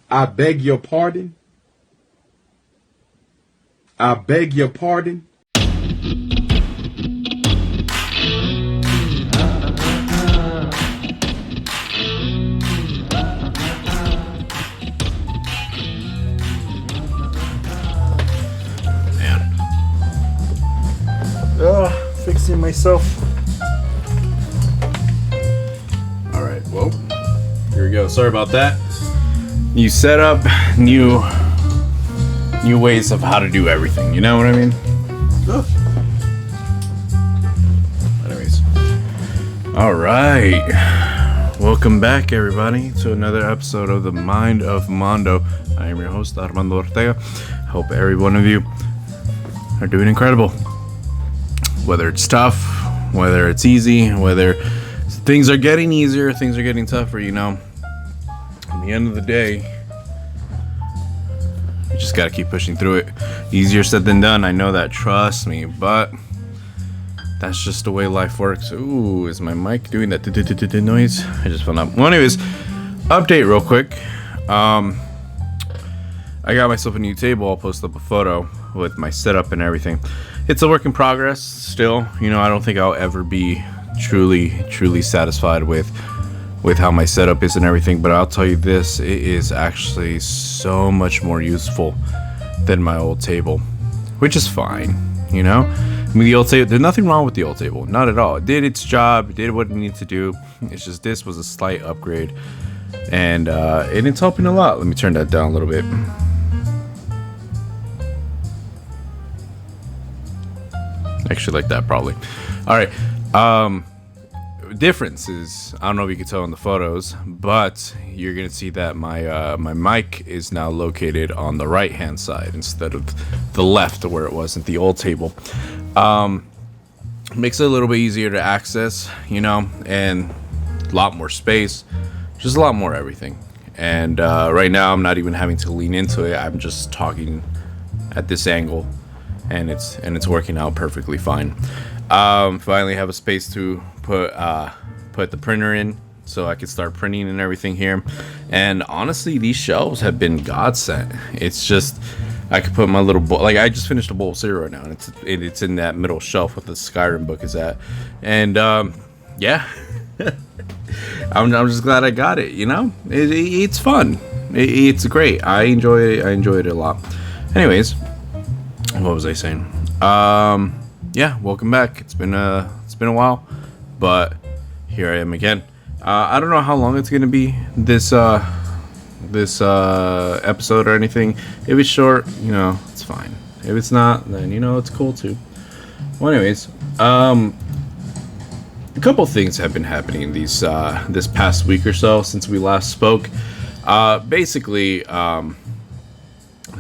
I beg your pardon. I beg your pardon. Fixing myself. Alright, well, here we go. Sorry about that. New setup, new ways of how to do everything. You know what I mean? Anyways. Alright. Welcome back, everybody, to another episode of the Mind of Mando. I am your host, Armando Ortega. Hope every one of you are doing incredible. Whether it's tough, whether it's easy, whether things are getting easier, things are getting tougher, you know. At the end of the day, you just gotta keep pushing through it. Easier said than done, I know that, trust me, but that's just the way life works. Ooh, is my mic doing that noise? I just found out. Well, anyways, update real quick. I got myself a new table. I'll post up a photo with my setup and everything. It's a work in progress still. You know, I don't think I'll ever be truly satisfied with how my setup is and everything, but I'll tell you this, it is actually so much more useful than my old table, which is fine, you know? I mean, the old table, there's nothing wrong with the old table, not at all. It did its job, it did what it needed to do. It's just this was a slight upgrade, and it's helping a lot. Let me turn that down a little bit. Actually, like that probably. All right. Difference is, I don't know if you can tell in the photos, but you're gonna see that my mic is now located on the right hand side instead of the left, where it was at the old table. Makes it a little bit easier to access, you know, and a lot more space, just a lot more everything. And right now I'm not even having to lean into it. I'm just talking at this angle. And it's working out perfectly fine. Finally have a space to put the printer in, so I can start printing and everything here. And honestly, these shelves have been godsend. It's just I could put my little bowl. Like, I just finished a bowl of cereal right now, and it's in that middle shelf where the Skyrim book is at. And yeah, I'm just glad I got it. You know, it's fun. It's great. I enjoy it. I enjoy it a lot. Anyways. What was I saying? Yeah, welcome back. It's been a while, but here I am again. I don't know how long it's gonna be, this episode or anything. If it's short, you know, it's fine. If it's not, then you know it's cool too. Well, anyways, a couple things have been happening this past week or so since we last spoke. Basically,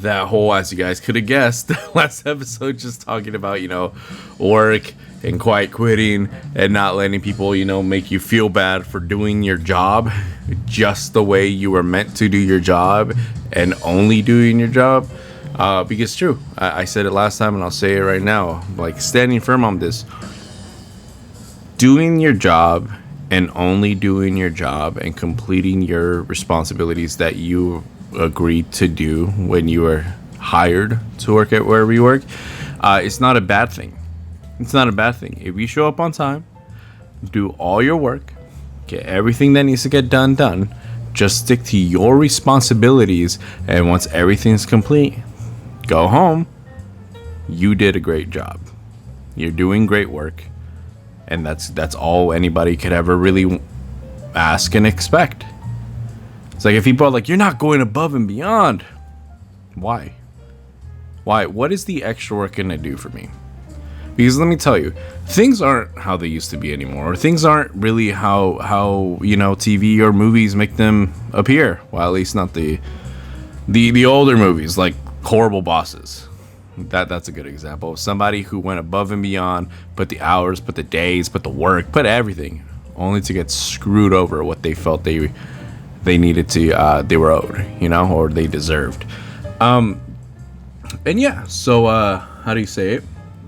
that whole, as you guys could have guessed, last episode just talking about, you know, work and quiet quitting and not letting people, you know, make you feel bad for doing your job just the way you were meant to do your job and only doing your job. Because it's true. I said it last time and I'll say it right now. Like, standing firm on this. Doing your job and only doing your job and completing your responsibilities that you agreed to do when you were hired to work at wherever you work, it's not a bad thing. It's not a bad thing. If you show up on time, do all your work, get everything that needs to get done, just stick to your responsibilities, and once everything's complete, go home. You did a great job. You're doing great work, and that's all anybody could ever really ask and expect. It's like, if people are like, you're not going above and beyond. Why? What is the extra work gonna do for me? Because let me tell you, things aren't how they used to be anymore. Or things aren't really how TV or movies make them appear. Well, at least not the older movies, like Horrible Bosses. That's a good example of somebody who went above and beyond, put the hours, put the days, put the work, put everything, only to get screwed over what they felt they needed to, they were owed, or they deserved. And yeah, so how do you say it?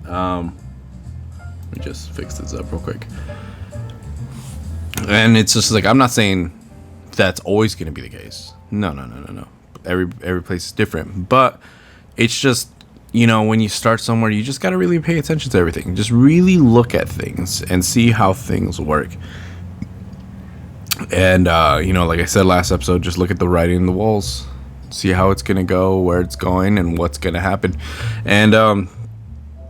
Let me just fix this up real quick. And it's just like, I'm not saying that's always going to be the case. No. Every place is different. But it's just, when you start somewhere, you just got to really pay attention to everything. Just really look at things and see how things work. And, like I said last episode, just look at the writing on the walls. See how it's going to go, where it's going, and what's going to happen. And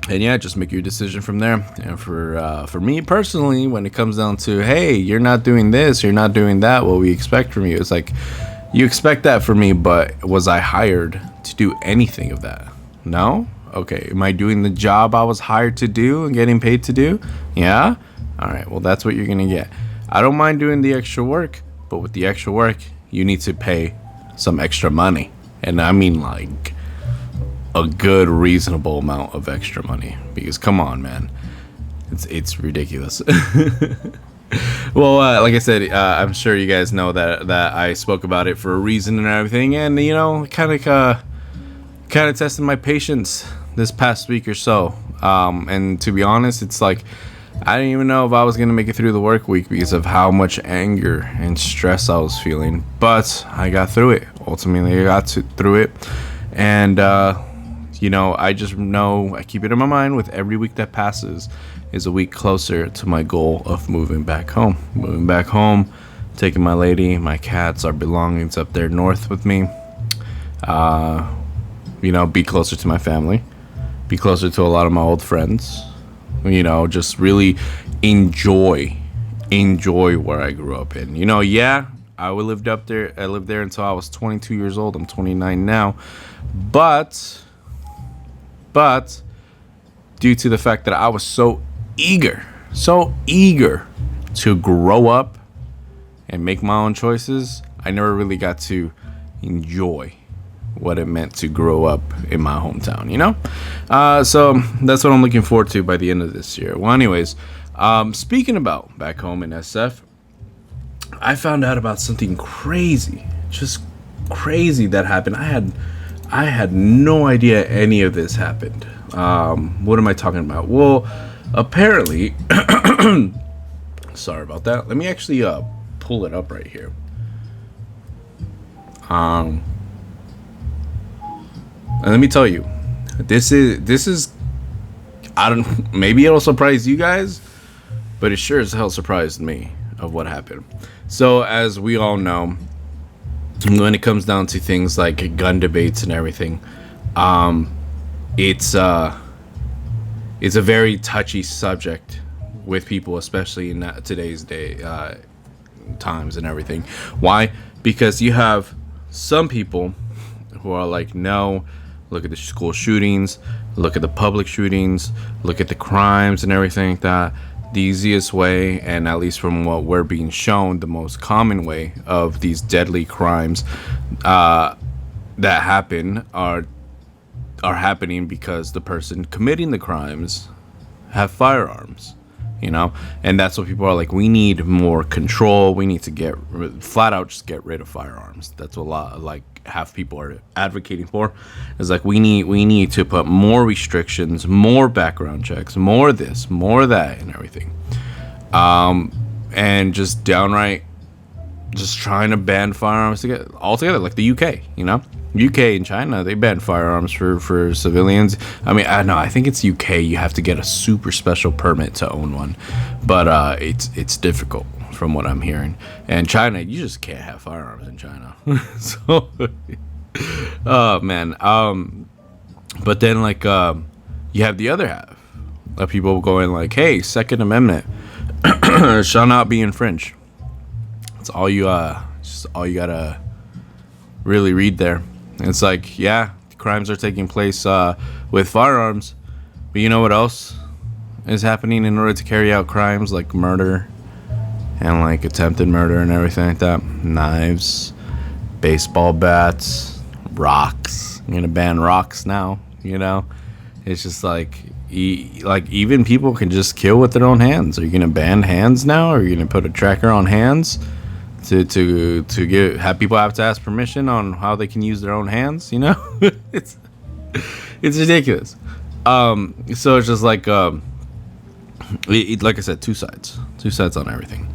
yeah, just make your decision from there. And for me personally, when it comes down to, hey, you're not doing this, you're not doing that, what we expect from you, it's like, you expect that from me, but was I hired to do anything of that? No? Okay. Am I doing the job I was hired to do and getting paid to do? Yeah? All right. Well, that's what you're going to get. I don't mind doing the extra work, but with the extra work, you need to pay some extra money. And I mean like a good reasonable amount of extra money, because come on, man, it's ridiculous. Well, like I said, I'm sure you guys know that I spoke about it for a reason and everything, and kind of tested my patience this past week or so. And to be honest, it's like I didn't even know if I was gonna make it through the work week because of how much anger and stress I was feeling. But I got through it. Ultimately, I got through it, and I just know, I keep it in my mind, with every week that passes is a week closer to my goal of moving back home. Moving back home, taking my lady, my cats, our belongings up there north with me. Be closer to my family. Be closer to a lot of my old friends. Just really enjoy where I grew up in. I lived up there. I lived there until I was 22 years old. I'm 29 now. But due to the fact that I was so eager to grow up and make my own choices, I never really got to enjoy what it meant to grow up in my hometown, so that's what I'm looking forward to by the end of this year. Well, anyways, speaking about back home in SF, I found out about something crazy, just crazy that happened. I had no idea any of this happened. What am I talking about? Well, apparently, sorry about that. Let me actually pull it up right here. And let me tell you, this is maybe it'll surprise you guys, but it sure as hell surprised me of what happened. So as we all know, when it comes down to things like gun debates and everything, it's a very touchy subject with people, especially in today's day, times and everything. Why? Because you have some people who are like, no, look at the school shootings, look at the public shootings, look at the crimes and everything like that. The easiest way, and at least from what we're being shown, the most common way of these deadly crimes that happen are happening because the person committing the crimes have firearms, and that's what people are like, we need more control, we need to flat out just get rid of firearms. That's what a lot, like, half people are advocating for, is like, we need to put more restrictions, more background checks, more this, more that, and everything, and just downright just trying to ban firearms altogether, like the UK. UK and China, they ban firearms for civilians. I mean, I think it's UK. You have to get a super special permit to own one, but it's difficult from what I'm hearing. And China, you just can't have firearms in China. So, oh man. But then you have the other half of people going like, hey, Second Amendment shall not be infringed. That's all you gotta really read there. And it's like, yeah, crimes are taking place with firearms, but you know what else is happening in order to carry out crimes like murder and like attempted murder and everything like that. Knives, baseball bats, rocks. I'm gonna ban rocks now. It's just like even people can just kill with their own hands. Are you gonna ban hands now? Are you gonna put a tracker on hands to have people have to ask permission on how they can use their own hands? It's ridiculous. So it's just like like I said, two sides on everything.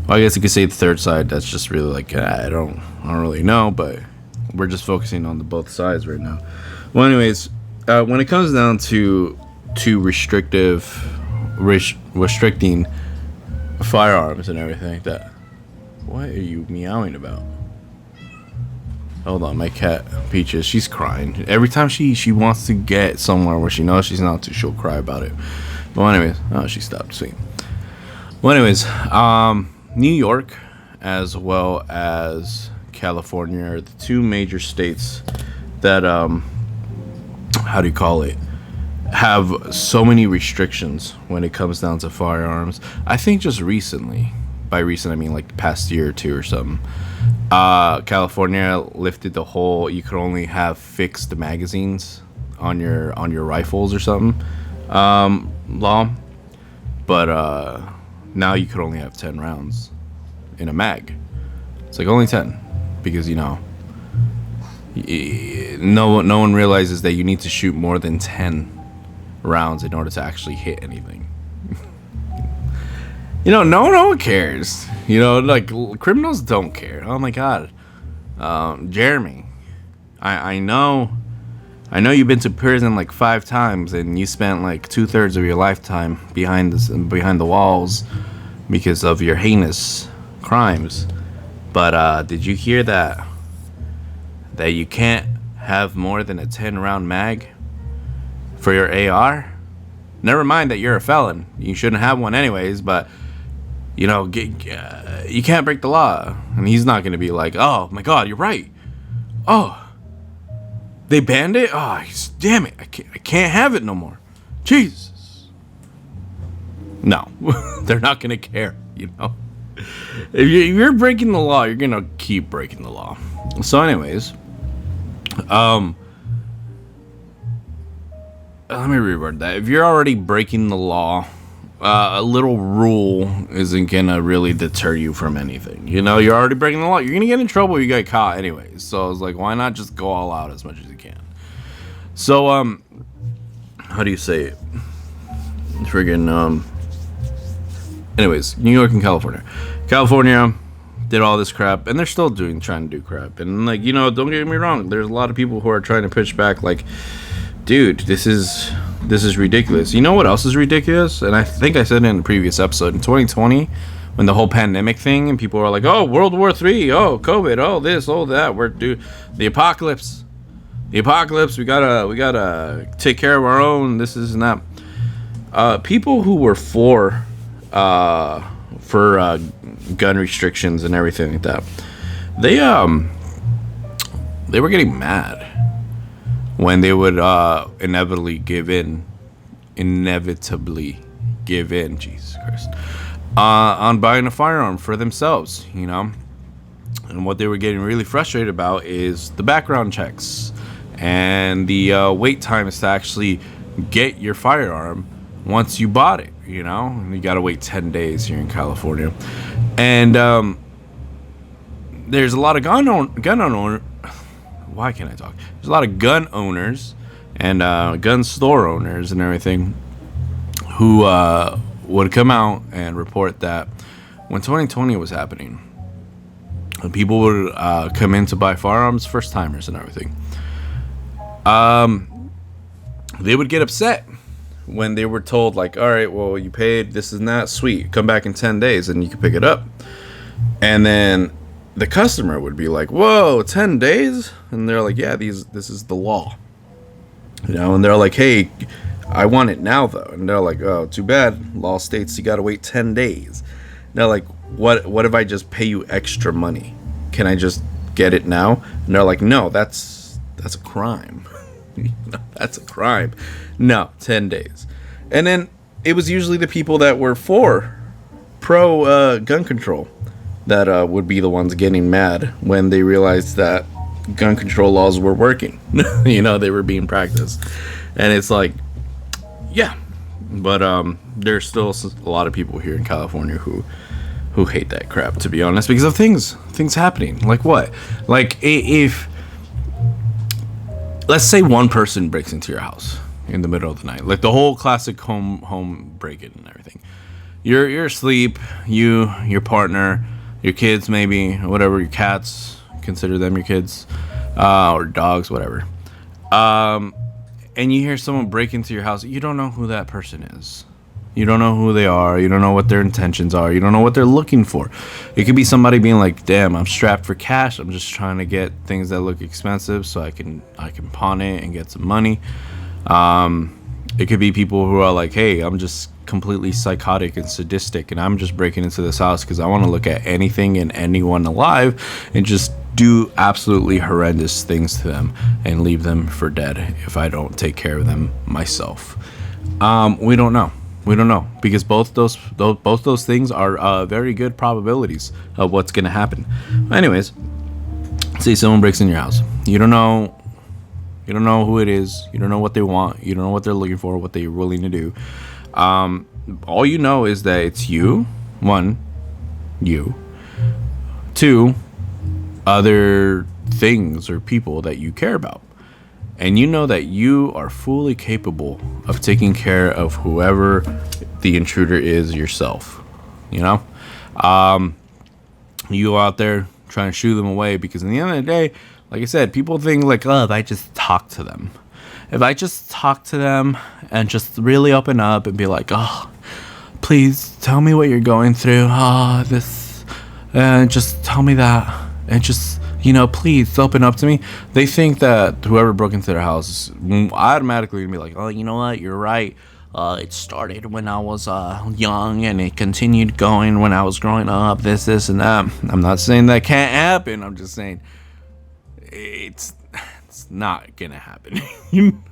Well, I guess you could say the third side. That's just really like I don't really know, but we're just focusing on the both sides right now. Well, anyways, when it comes down to restricting firearms and everything like that, what are you meowing about? Hold on, my cat Peaches, she's crying every time she wants to get somewhere where she knows she's not to. She'll cry about it. But anyways, she stopped. Sweet. Well, anyways, New York as well as California are the two major states that how do you call it, have so many restrictions when it comes down to firearms. I think just recently, by recent I mean like the past year or two or something, California lifted the whole you could only have fixed magazines on your rifles or something law, but now you could only have 10 rounds in a mag. It's like only 10 because no one realizes that you need to shoot more than 10 rounds in order to actually hit anything. No one cares. Like criminals don't care. Oh my god. Jeremy, I know you've been to prison like 5 times and you spent like 2/3 of your lifetime behind the walls because of your heinous crimes. But did you hear that you can't have more than a 10-round mag for your AR? Never mind that you're a felon. You shouldn't have one anyways, but you can't break the law. And he's not going to be like, oh my god, you're right. Oh, they banned it? Oh, damn it. I can't have it no more. Jesus. No, they're not going to care, If you're breaking the law, you're going to keep breaking the law. So anyways, let me reword that. If you're already breaking the law, a little rule isn't gonna really deter you from anything. You're already breaking the law. You're gonna get in trouble if you get caught anyways. So I was like, why not just go all out as much as you can? So how do you say it? Friggin' anyways, New York and California. California did all this crap, and they're still trying to do crap. And like, don't get me wrong, there's a lot of people who are trying to push back like, dude, this is ridiculous. You know what else is ridiculous? And I think I said it in the previous episode. In 2020, when the whole pandemic thing, and people were like, oh, World War III, oh, COVID, oh, this, oh, that, the apocalypse. We gotta take care of our own, this and that. People who were for gun restrictions and everything like that, they were getting mad when they would inevitably give in, Jesus Christ, on buying a firearm for themselves, And what they were getting really frustrated about is the background checks and the wait times to actually get your firearm once you bought it, And you gotta wait 10 days here in California. And there's a lot of gun owners. Why can't I talk? There's a lot of gun owners and gun store owners and everything who would come out and report that when 2020 was happening, and people would come in to buy firearms, first timers and everything, they would get upset when they were told like, all right, well, you paid this and that, sweet, come back in 10 days and you can pick it up. And then the customer would be like, whoa, 10 days? And they're like, yeah, this is the law. And they're like, hey, I want it now, though. And they're like, oh, too bad. Law states you got to wait 10 days. And they're like, what if I just pay you extra money? Can I just get it now? And they're like, no, that's a crime. That's a crime. No, 10 days. And then it was usually the people that were for pro gun control that would be the ones getting mad when they realized that gun control laws were working. They were being practiced. And it's like, yeah. But there's still a lot of people here in California who hate that crap, to be honest, because of things happening. Like what? Like if let's say one person breaks into your house in the middle of the night, like the whole classic home break-in and everything. You're asleep, your partner, your kids, maybe, whatever, your cats, consider them your kids, or dogs, whatever. And you hear someone break into your house. You don't know who that person is. You don't know who they are. You don't know what their intentions are. You don't know what they're looking for. It could be somebody being like, damn, I'm strapped for cash. I'm just trying to get things that look expensive so I can pawn it and get some money. It could be people who are like, hey, I'm just completely psychotic and sadistic, and I'm just breaking into this house because I want to look at anything and anyone alive and just do absolutely horrendous things to them and leave them for dead if I don't take care of them myself. We don't know because both those things are very good probabilities of what's going to happen. Anyways, say someone breaks in your house. You don't know who it is. You don't know what they want. You don't know what they're looking for, what they're willing to do. All you know is that it's you. One, you. Two, other things or people that you care about. And you know that you are fully capable of taking care of whoever the intruder is yourself. You go out there trying to shoo them away because in the end of the day, like I said, people think like, oh, if I just talk to them. If I just talk to them and just really open up and be like, oh, please tell me what you're going through. And just tell me that. And just, please open up to me. They think that whoever broke into their house is automatically going to be like, oh, you know what? You're right. It started when I was young and it continued going when I was growing up. This, and that. I'm not saying that can't happen. I'm just saying it's not going to happen.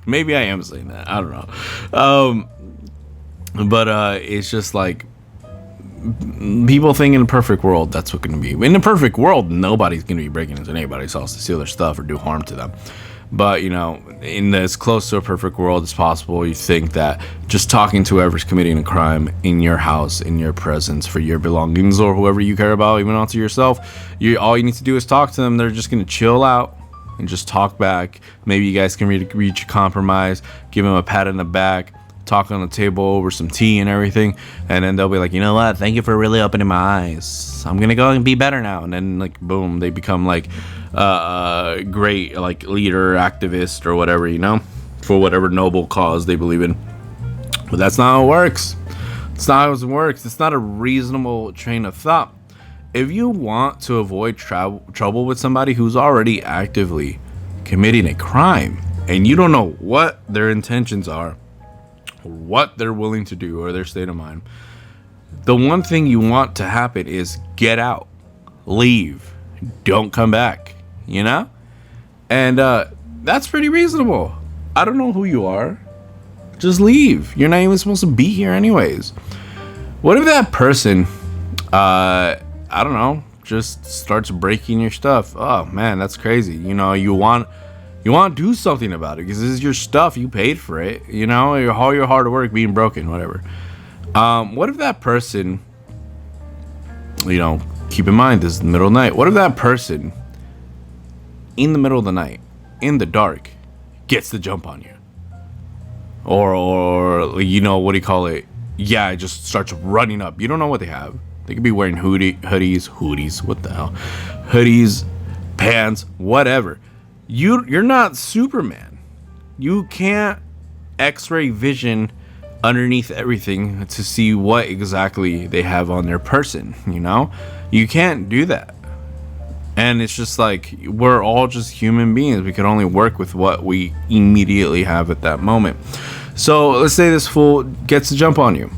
Maybe I am saying that. I don't know. But it's just like, people think in a perfect world that's what going to be. In a perfect world, nobody's going to be breaking into anybody's house to steal their stuff or do harm to them. But in as close to a perfect world as possible, you think that just talking to whoever's committing a crime in your house, in your presence, for your belongings or whoever you care about, even onto yourself, all you need to do is talk to them. They're just going to chill out and just talk back. Maybe you guys can reach a compromise, give them a pat on the back, talk on the table over some tea and everything, and then they'll be like, you know what, thank you for really opening my eyes, I'm gonna go and be better now. And then like boom, they become like a great like leader, activist, or whatever, for whatever noble cause they believe in. But that's not how it works. It's not how it works. It's not a reasonable train of thought. If you want to avoid trouble with somebody who's already actively committing a crime and you don't know what their intentions are, what they're willing to do, or their state of mind, the one thing you want to happen is get out, leave, don't come back, and that's pretty reasonable. I don't know who you are, just leave. You're not even supposed to be here anyways. What if that person I don't know, just starts breaking your stuff? Oh man, that's crazy. You want to do something about it because this is your stuff. You paid for it. All your hard work being broken, whatever. What if that person, keep in mind this is the middle of the night. What if that person in the middle of the night, in the dark, gets the jump on you? Or what do you call it? Yeah, it just starts running up. You don't know what they have. They could be wearing hoodies. What the hell? Hoodies, pants, whatever. You're not Superman. You can't X-ray vision underneath everything to see what exactly they have on their person, You can't do that. And it's just like, we're all just human beings. We can only work with what we immediately have at that moment. So let's say this fool gets a jump on you,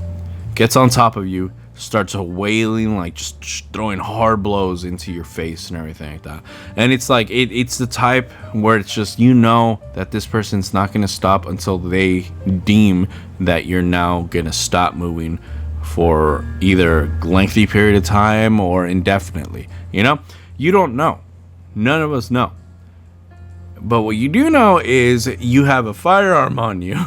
gets on top of you, starts wailing, like just throwing hard blows into your face and everything like that. And it's like it's the type where it's just, you know, that this person's not going to stop until they deem that you're now going to stop moving for either a lengthy period of time or indefinitely. You know, you don't know. None of us know. But what you do know is you have a firearm on you.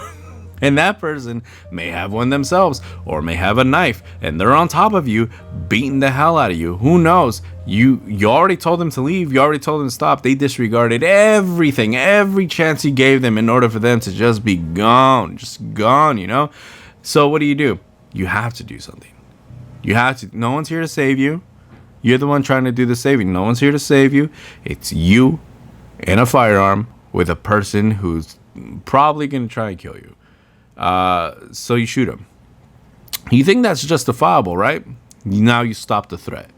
And that person may have one themselves or may have a knife, and they're on top of you, beating the hell out of you. Who knows? You already told them to leave. You already told them to stop. They disregarded everything, every chance you gave them in order for them to just be gone. Just gone, you know? So what do? You have to do something. You have to. No one's here to save you. You're the one trying to do the saving. No one's here to save you. It's you and a firearm with a person who's probably going to try and kill you. So you shoot him. You think that's justifiable, right? Now you stop the threat.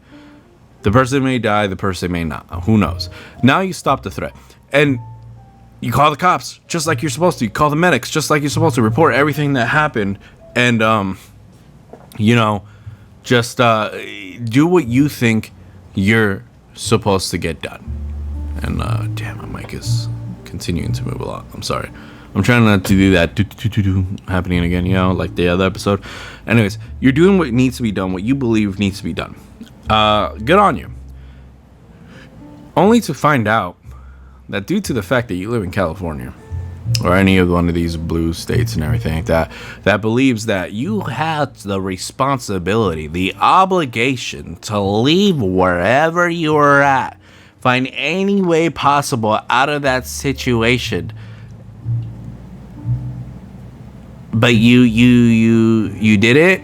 The person may die, the person may not. Who knows? Now you stop the threat. And you call the cops, just like you're supposed to. You call the medics, just like you're supposed to. Report everything that happened. And, you know, just do what you think you're supposed to get done. And, damn, my mic is continuing to move a lot. I'm sorry. I'm trying not to do that happening again, you know, like the other episode. Anyways, you're doing what needs to be done, what you believe needs to be done. Good on you. Only to find out that due to the fact that you live in California or any of one of these blue states and everything like that, that believes that you have the responsibility, the obligation to leave wherever you are at, find any way possible out of that situation. But you did it.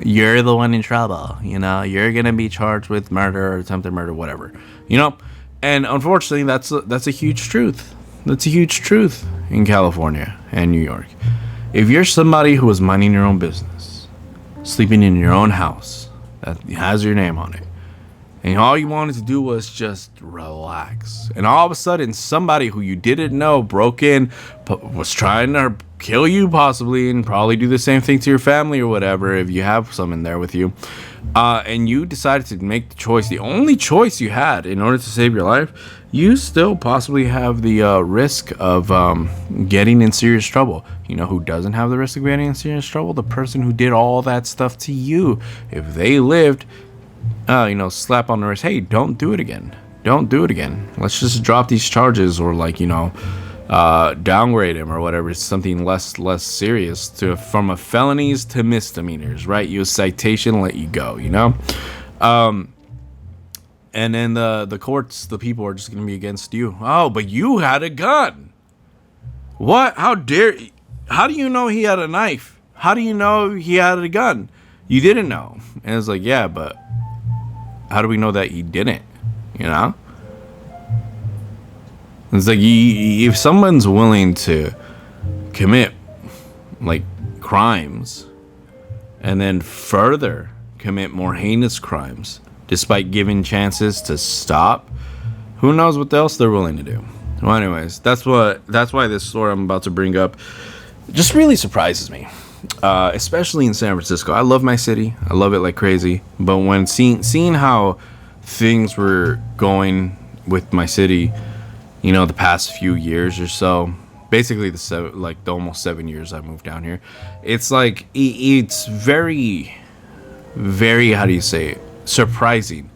You're the one in trouble. You know, you're gonna be charged with murder or attempted murder, whatever. You know, and unfortunately, that's a huge truth. That's a huge truth in California and New York. If you're somebody who is minding your own business, sleeping in your own house that has your name on it, and all you wanted to do was just relax, and all of a sudden somebody who you didn't know broke in, was trying to kill you possibly, and probably do the same thing to your family or whatever if you have some in there with you, and you decided to make the choice, the only choice you had in order to save your life, you still possibly have the risk of getting in serious trouble. You know who doesn't have the risk of getting in serious trouble? The person who did all that stuff to you. If they lived, you know, slap on the wrist, hey, don't do it again. Don't do it again. Let's just drop these charges, or like, you know, downgrade him or whatever. It's something less serious, from a felonies to misdemeanors, right? You a citation, let you go, you know? And then the courts, the people are just going to be against you. Oh, but you had a gun. What? How do you know he had a knife? How do you know he had a gun? You didn't know. And it's like, yeah, but how do we know that he didn't? You know? It's like, if someone's willing to commit, like, crimes and then further commit more heinous crimes despite giving chances to stop, who knows what else they're willing to do. Well, anyways, that's why this story I'm about to bring up just really surprises me, especially in San Francisco. I love my city. I love it like crazy. But when seeing how things were going with my city, you know, the past few years or so, basically the almost 7 years I moved down here, it's like it's very, very, how do you say it, surprising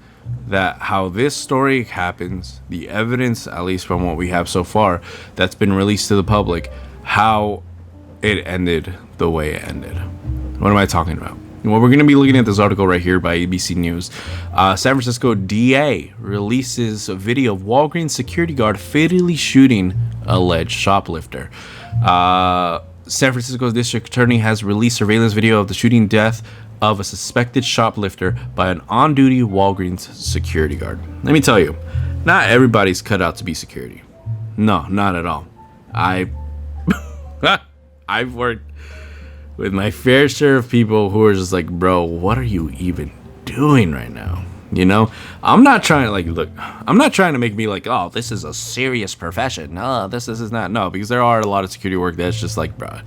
that how this story happens, the evidence, at least from what we have so far, that's been released to the public, how it ended the way it ended. What am I talking about? Well, we're going to be looking at this article right here by ABC News. San Francisco DA releases a video of Walgreen security guard fatally shooting alleged shoplifter. San Francisco's district attorney has released surveillance video of the shooting death of a suspected shoplifter by an on-duty Walgreens security guard. Let me tell you, not everybody's cut out to be security. No, not at all. I've worked with my fair share of people who are just like, bro, what are you even doing right now? You know, I'm not trying to make me like, oh, this is a serious profession. No, this is not. No, because there are a lot of security work that's just like, bro,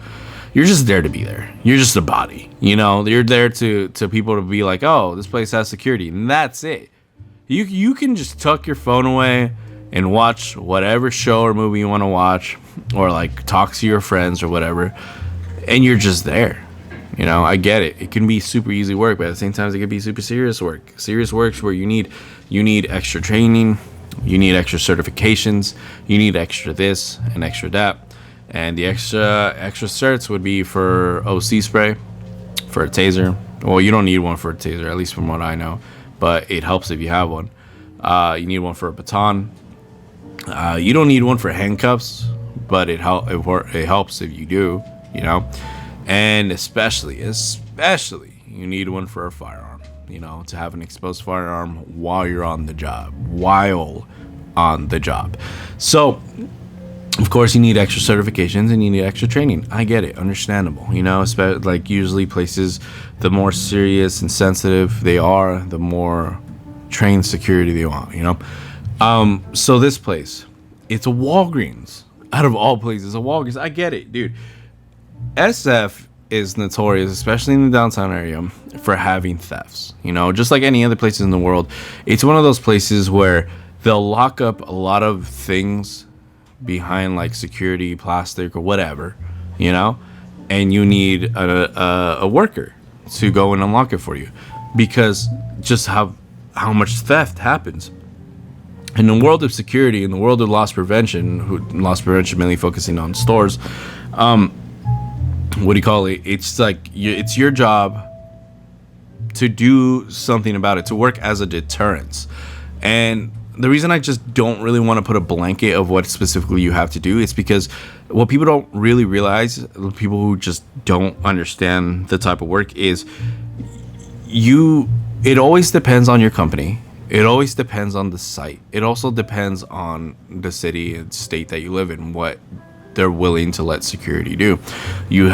you're just there to be there. You're just a body, you know. You're there to people to be like, oh, this place has security, and that's it. You can just tuck your phone away and watch whatever show or movie you want to watch, or like talk to your friends or whatever, and you're just there. You know, I get it. It can be super easy work, but at the same time, it can be super serious work. Serious works where you need extra training, you need extra certifications, you need extra this and extra that, and the extra certs would be for OC spray, for a taser. Well, you don't need one for a taser, at least from what I know, but it helps if you have one. You need one for a baton. You don't need one for handcuffs, but it helps if you do, you know. And especially, you need one for a firearm, you know, to have an exposed firearm while you're on the job. So, of course, you need extra certifications and you need extra training. I get it, understandable, you know. Like usually places, the more serious and sensitive they are, the more trained security they want, you know. So this place, it's a Walgreens. Out of all places, a Walgreens. I get it, dude. SF is notorious, especially in the downtown area, for having thefts. You know, just like any other places in the world, it's one of those places where they'll lock up a lot of things behind like security, plastic, or whatever, you know, and you need a worker to go and unlock it for you, because just how much theft happens. In the world of security, in the world of loss prevention mainly focusing on stores, it's like it's your job to do something about it, to work as a deterrence. And the reason I just don't really want to put a blanket of what specifically you have to do is because what people don't really realize, people who just don't understand the type of work, is it always depends on your company. It always depends on the site. It also depends on the city and state that you live in, what they're willing to let security do. You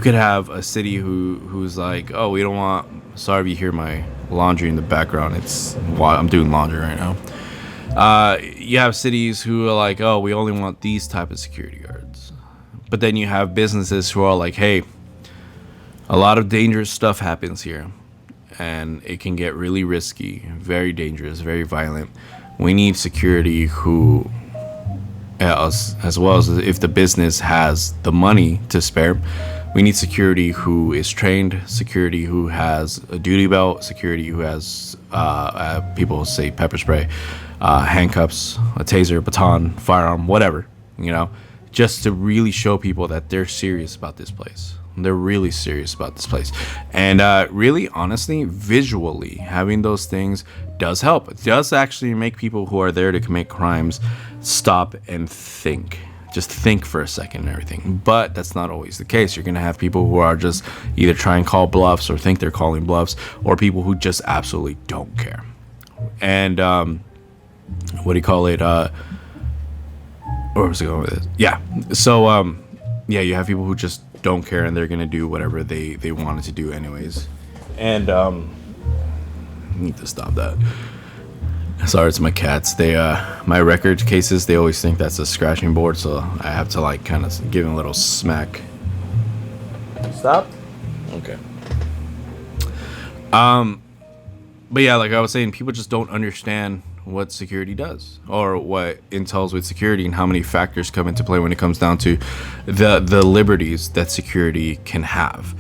could have a city who's like, oh, we don't want, sorry if you hear my laundry in the background, I'm doing laundry right now. You have cities who are like, oh, we only want these type of security guards. But then you have businesses who are like, hey, a lot of dangerous stuff happens here, and it can get really risky, very dangerous, very violent. We need security who, as well as if the business has the money to spare, we need security who is trained, security who has a duty belt, security who has, people say pepper spray, handcuffs, a taser, baton, firearm, whatever, you know, just to really show people that they're serious about this place. They're really serious about this place. And really, honestly, visually, having those things does help. It does actually make people who are there to commit crimes stop and think. Just think for a second and everything. But that's not always the case. You're going to have people who are just either try and call bluffs or think they're calling bluffs, or people who just absolutely don't care. And where was I going with this? Yeah. So, you have people who just don't care, and they're gonna do whatever they wanted to do anyways. And need to stop that. Sorry, it's my cats. They my record cases, they always think that's a scratching board, so I have to like kind of give them a little smack. Stop. Okay. But yeah, like I was saying, people just don't understand what security does, or what entails with security, and how many factors come into play when it comes down to the liberties that security can have.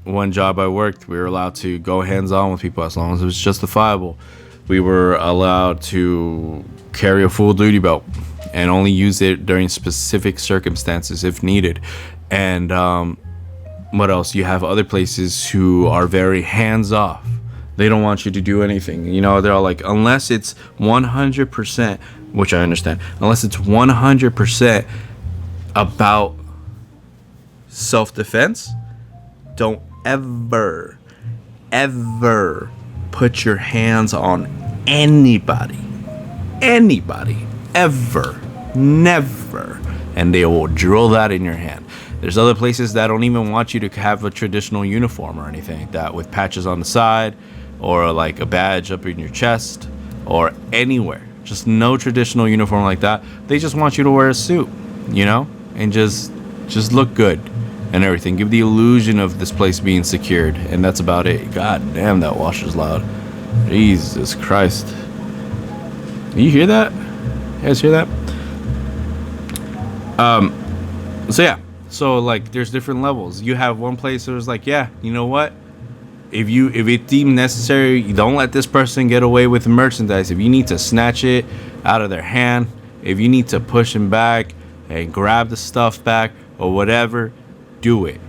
One job I worked, we were allowed to go hands-on with people as long as it was justifiable. We were allowed to carry a full duty belt and only use it during specific circumstances if needed. And what else? You have other places who are very hands-off. They don't want you to do anything. You know, they're all like, unless it's 100%, which I understand, unless it's 100% about self-defense, don't ever put your hands on anybody, ever, never, and they will drill that in your hand. There's other places that don't even want you to have a traditional uniform or anything like that, with patches on the side, or like a badge up in your chest, or anywhere. Just no traditional uniform like that. They just want you to wear a suit, you know, and just Just look good and everything. Give the illusion of this place being secured, and that's about it. God damn, that washer's loud. Jesus Christ. You hear that? You guys hear that? So yeah. So like there's different levels. You have one place that was like, yeah, you know what? If it deemed necessary, you don't let this person get away with the merchandise. If you need to snatch it out of their hand, if you need to push them back and grab the stuff back or whatever, do it.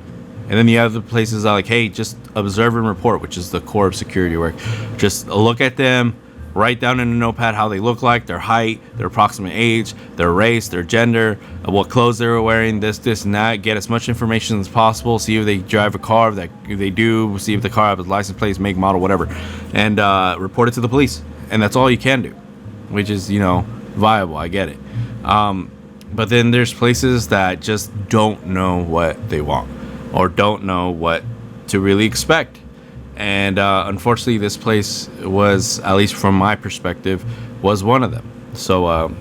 And then the other places are like, hey, just observe and report, which is the core of security work. Just look at them, write down in a notepad how they look like, their height, their approximate age, their race, their gender, what clothes they were wearing, this and that. Get as much information as possible. See if they drive a car, if they do, see if the car has license plates, make, model, whatever. And report it to the police. And that's all you can do, which is, viable. I get it. But then there's places that just don't know what they want or don't know what to really expect. And unfortunately, this place was, at least from my perspective, was one of them. So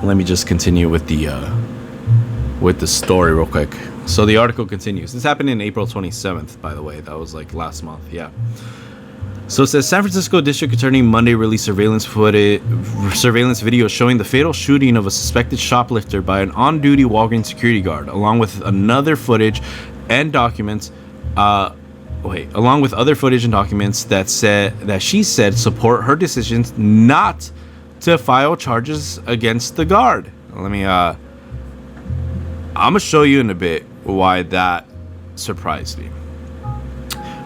let me just continue with the story real quick. So the article continues. This happened in April 27th, by the way. That was like last month. Yeah. So it says San Francisco District Attorney Monday released surveillance video showing the fatal shooting of a suspected shoplifter by an on-duty Walgreen security guard, along with another footage and documents. Along with other footage and documents that she said support her decisions not to file charges against the guard. I'm gonna show you in a bit why that surprised me.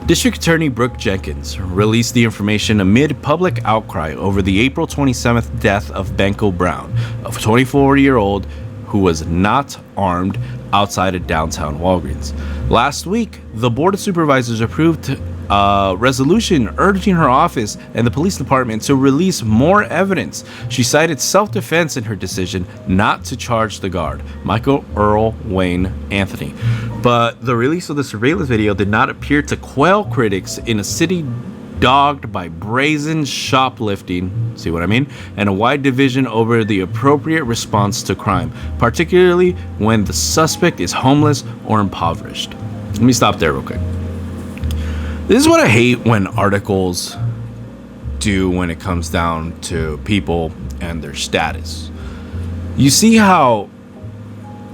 District Attorney Brooke Jenkins released the information amid public outcry over the April 27th death of Benko Brown, a 24-year-old who was not armed outside of downtown Walgreens. Last week, the Board of Supervisors approved a resolution urging her office and the police department to release more evidence. She cited self-defense in her decision not to charge the guard, Michael Earl Wayne Anthony. But the release of the surveillance video did not appear to quell critics in a city dogged by brazen shoplifting, see what I mean, and a wide division over the appropriate response to crime, particularly when the suspect is homeless or impoverished. Let me stop there real quick. This is what I hate when articles do when it comes down to people and their status. You see how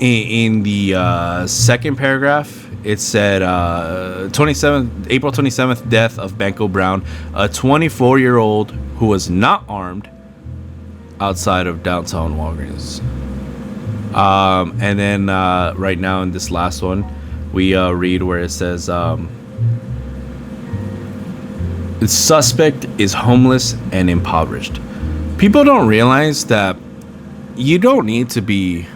in the second paragraph, it said April 27th death of Benko Brown, a 24-year-old who was not armed outside of downtown Walgreens. And then right now in this last one, we read where it says the suspect is homeless and impoverished. People don't realize that you don't need to be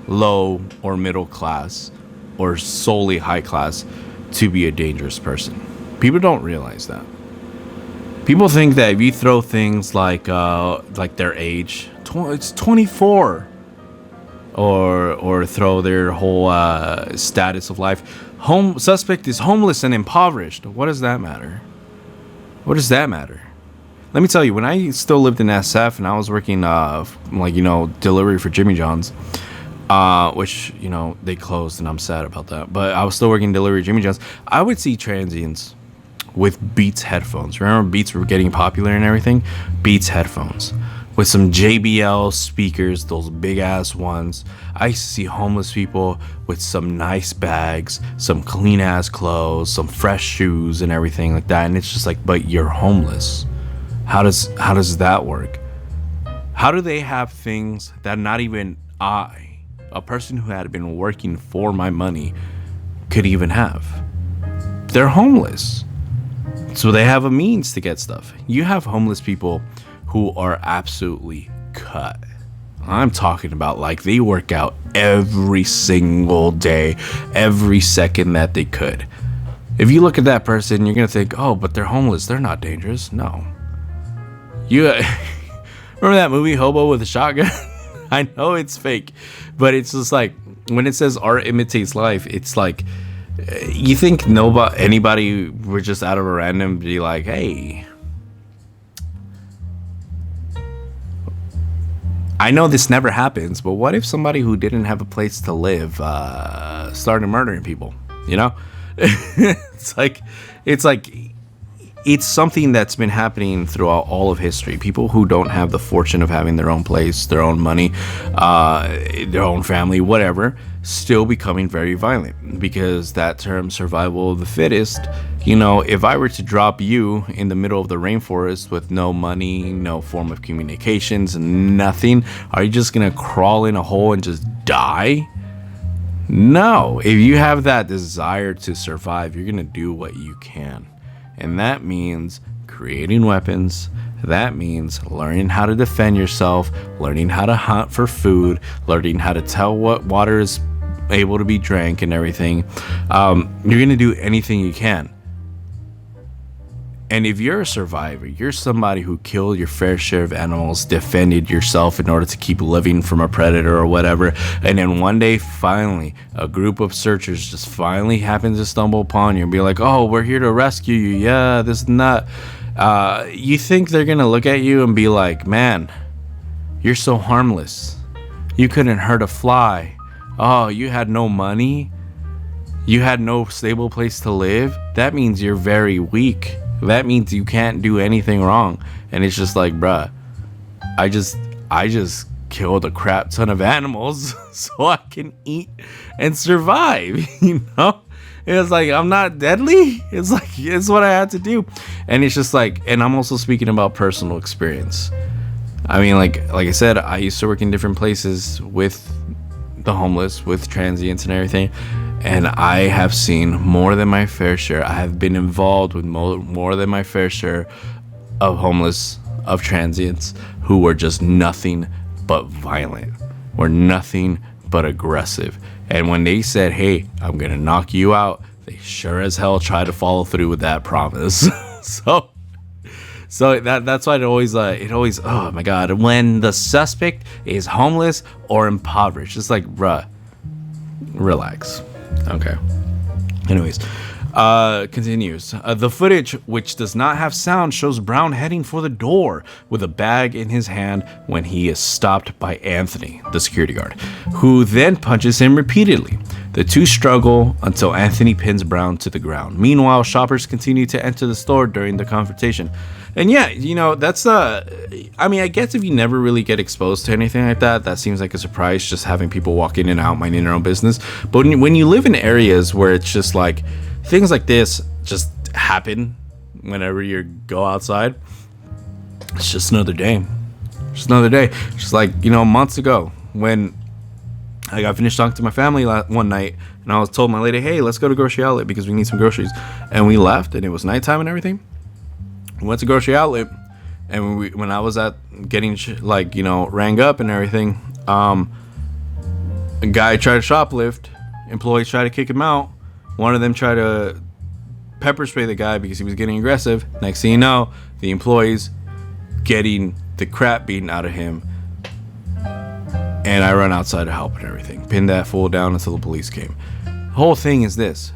low or middle class or solely high class to be a dangerous person. People don't realize that. People think that if you throw things like their age, it's 24, or throw their whole status of life. Suspect is homeless and impoverished. What does that matter? What does that matter? Let me tell you, when I still lived in SF and I was working delivery for Jimmy John's, which they closed and I'm sad about that, but I was still working delivery at Jimmy John's. I would see transients with Beats headphones. Remember Beats were getting popular and everything? Beats headphones with some JBL speakers, those big ass ones. I used to see homeless people with some nice bags, some clean ass clothes, some fresh shoes and everything like that. And it's just like, but you're homeless. How does that work? How do they have things that not even a person who had been working for my money, could even have? They're homeless. So they have a means to get stuff. You have homeless people who are absolutely cut. I'm talking about like they work out every single day, every second that they could. If you look at that person, you're going to think, oh, but they're homeless. They're not dangerous. No. You remember that movie Hobo with a Shotgun? I know it's fake, but it's just like when it says art imitates life, it's like you think anybody were just out of a random be like, hey, I know this never happens, but what if somebody who didn't have a place to live started murdering people? You know, it's like it's something that's been happening throughout all of history. People who don't have the fortune of having their own place, their own money, their own family, whatever, still becoming very violent, because that term survival of the fittest. You know, if I were to drop you in the middle of the rainforest with no money, no form of communications, nothing, are you just gonna crawl in a hole and just die? No. If you have that desire to survive, you're gonna do what you can. And that means creating weapons. That means learning how to defend yourself, learning how to hunt for food, learning how to tell what water is able to be drank and everything. You're going to do anything you can. And if you're a survivor, you're somebody who killed your fair share of animals, defended yourself in order to keep living from a predator or whatever, and then one day, finally, a group of searchers just finally happen to stumble upon you and be like, oh, we're here to rescue you. Yeah, this and that. You think they're going to look at you and be like, man, you're so harmless. You couldn't hurt a fly. Oh, you had no money? You had no stable place to live? That means you're very weak. That means you can't do anything wrong. And it's just like, bruh, I just killed a crap ton of animals so I can eat and survive, you know? It's like, I'm not deadly. It's like, it's what I had to do. And it's just like, and I'm also speaking about personal experience. I mean, like I said, I used to work in different places with the homeless, with transients and everything. And I have seen more than my fair share. I have been involved with more than my fair share of homeless, of transients who were just nothing but violent, were nothing but aggressive. And when they said, hey, I'm going to knock you out, they sure as hell tried to follow through with that promise. So that's why it always, oh my God, when the suspect is homeless or impoverished, it's like, bruh, relax. Okay. Anyways, continues. The footage, which does not have sound, shows Brown heading for the door with a bag in his hand when he is stopped by Anthony, the security guard, who then punches him repeatedly. The two struggle until Anthony pins Brown to the ground. Meanwhile, shoppers continue to enter the store during the confrontation. And yeah, you know, that's I mean, I guess if you never really get exposed to anything like that, that seems like a surprise, just having people walk in and out, minding their own business. But when you live in areas where it's just like things like this just happen whenever you go outside, it's just another day. Just another day. Just like, you know, months ago when I got finished talking to my family one night, and I was told my lady, hey, let's go to grocery outlet because we need some groceries. And we left, and it was nighttime and everything. We went to grocery outlet, and when I was at getting rang up and everything, a guy tried to shoplift. Employees tried to kick him out. One of them tried to pepper spray the guy because he was getting aggressive. Next thing you know, the employees getting the crap beaten out of him, and I run outside to help and everything. Pinned that fool down until the police came. The whole thing is this: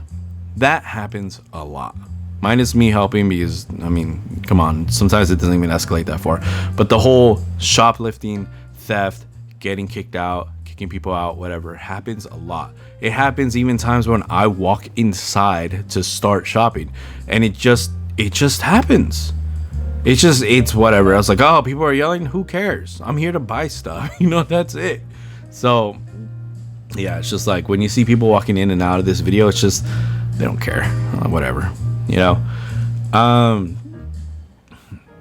that happens a lot. Minus me helping, because, I mean, come on, sometimes it doesn't even escalate that far. But the whole shoplifting, theft, getting kicked out, kicking people out, whatever, happens a lot. It happens even times when I walk inside to start shopping, and it just happens. It's whatever. I was like, oh, people are yelling, who cares? I'm here to buy stuff. You know, that's it. So, yeah, it's just like when you see people walking in and out of this video, it's just, they don't care. Whatever. You know,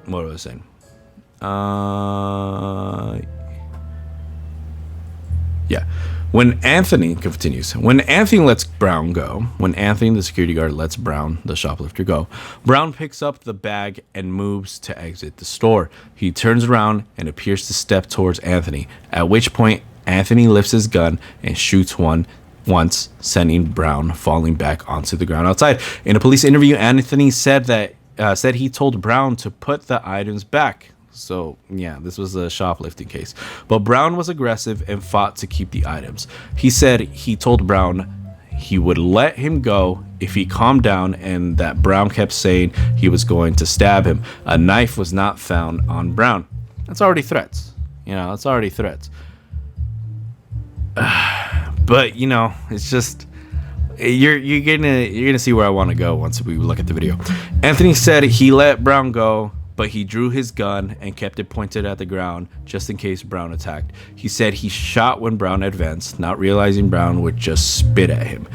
what was I saying? Yeah. When Anthony continues, when Anthony lets Brown go, when Anthony, the security guard, lets Brown, the shoplifter, go, Brown picks up the bag and moves to exit the store. He turns around and appears to step towards Anthony, at which point Anthony lifts his gun and shoots once, sending Brown falling back onto the ground outside. In a police interview, Anthony said he told Brown to put the items back. So, yeah, this was a shoplifting case. But Brown was aggressive and fought to keep the items. He said he told Brown he would let him go if he calmed down, and that Brown kept saying he was going to stab him. A knife was not found on Brown. That's already threats. It's already threats. But it's just you're gonna see where I want to go once we look at the video. Anthony said he let Brown go, but he drew his gun and kept it pointed at the ground just in case Brown attacked. He said he shot when Brown advanced, not realizing Brown would just spit at him.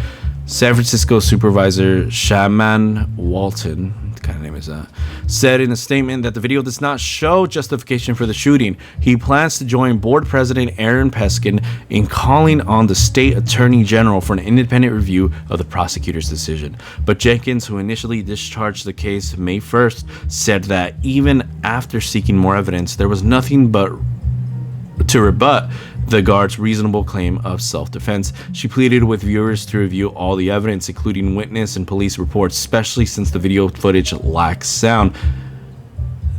San Francisco Supervisor Shaman Walton, what kind of name is that, said in a statement that the video does not show justification for the shooting. He plans to join Board President Aaron Peskin in calling on the state attorney general for an independent review of the prosecutor's decision. But Jenkins, who initially discharged the case May 1st, said that even after seeking more evidence, there was nothing but to rebut the guard's reasonable claim of self-defense. She pleaded with viewers to review all the evidence, including witness and police reports, especially since the video footage lacks sound.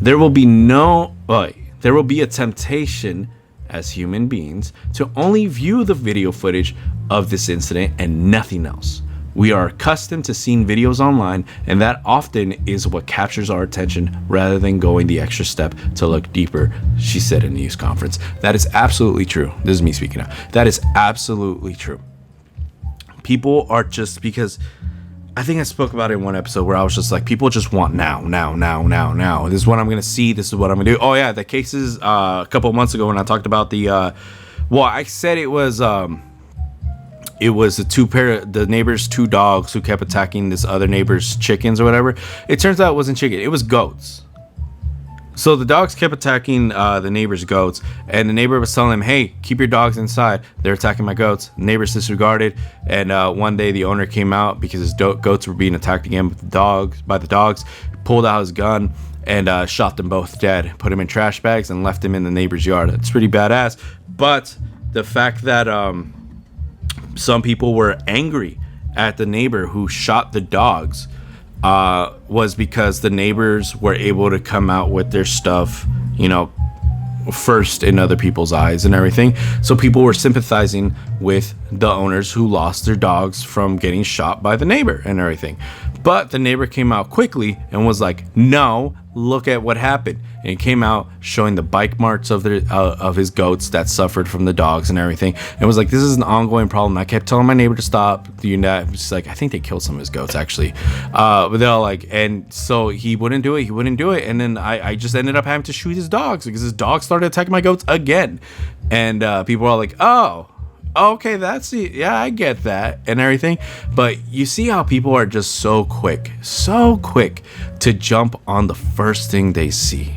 There will be a temptation as human beings to only view the video footage of this incident and nothing else. We are accustomed to seeing videos online, and that often is what captures our attention rather than going the extra step to look deeper, she said in a news conference. That is absolutely true. This is me speaking now. That is absolutely true. People are just, because I think I spoke about it in one episode where I was just like, people just want now. This is what I'm going to see. This is what I'm going to do. Oh yeah, the cases a couple of months ago when I talked about I said it was the neighbor's two dogs who kept attacking this other neighbor's chickens or whatever. It turns out it wasn't chicken, it was goats. So the dogs kept attacking the neighbor's goats, and the neighbor was telling them, hey, keep your dogs inside, they're attacking my goats. The neighbors disregarded, and one day the owner came out because his goats were being attacked again by the dogs, pulled out his gun and shot them both dead, put them in trash bags and left them in the neighbor's yard. It's pretty badass. But the fact that some people were angry at the neighbor who shot the dogs was because the neighbors were able to come out with their stuff, first in other people's eyes and everything. So people were sympathizing with the owners who lost their dogs from getting shot by the neighbor and everything. But the neighbor came out quickly and was like, no, look at what happened. And he came out showing the bite marks of his goats that suffered from the dogs and everything. And was like, this is an ongoing problem. I kept telling my neighbor to stop doing that. It's like, I think they killed some of his goats actually. But they're all like, and so he wouldn't do it. And then I just ended up having to shoot his dogs because his dogs started attacking my goats again. And people were all like, oh, okay, yeah, I get that and everything. But you see how people are just so quick to jump on the first thing they see,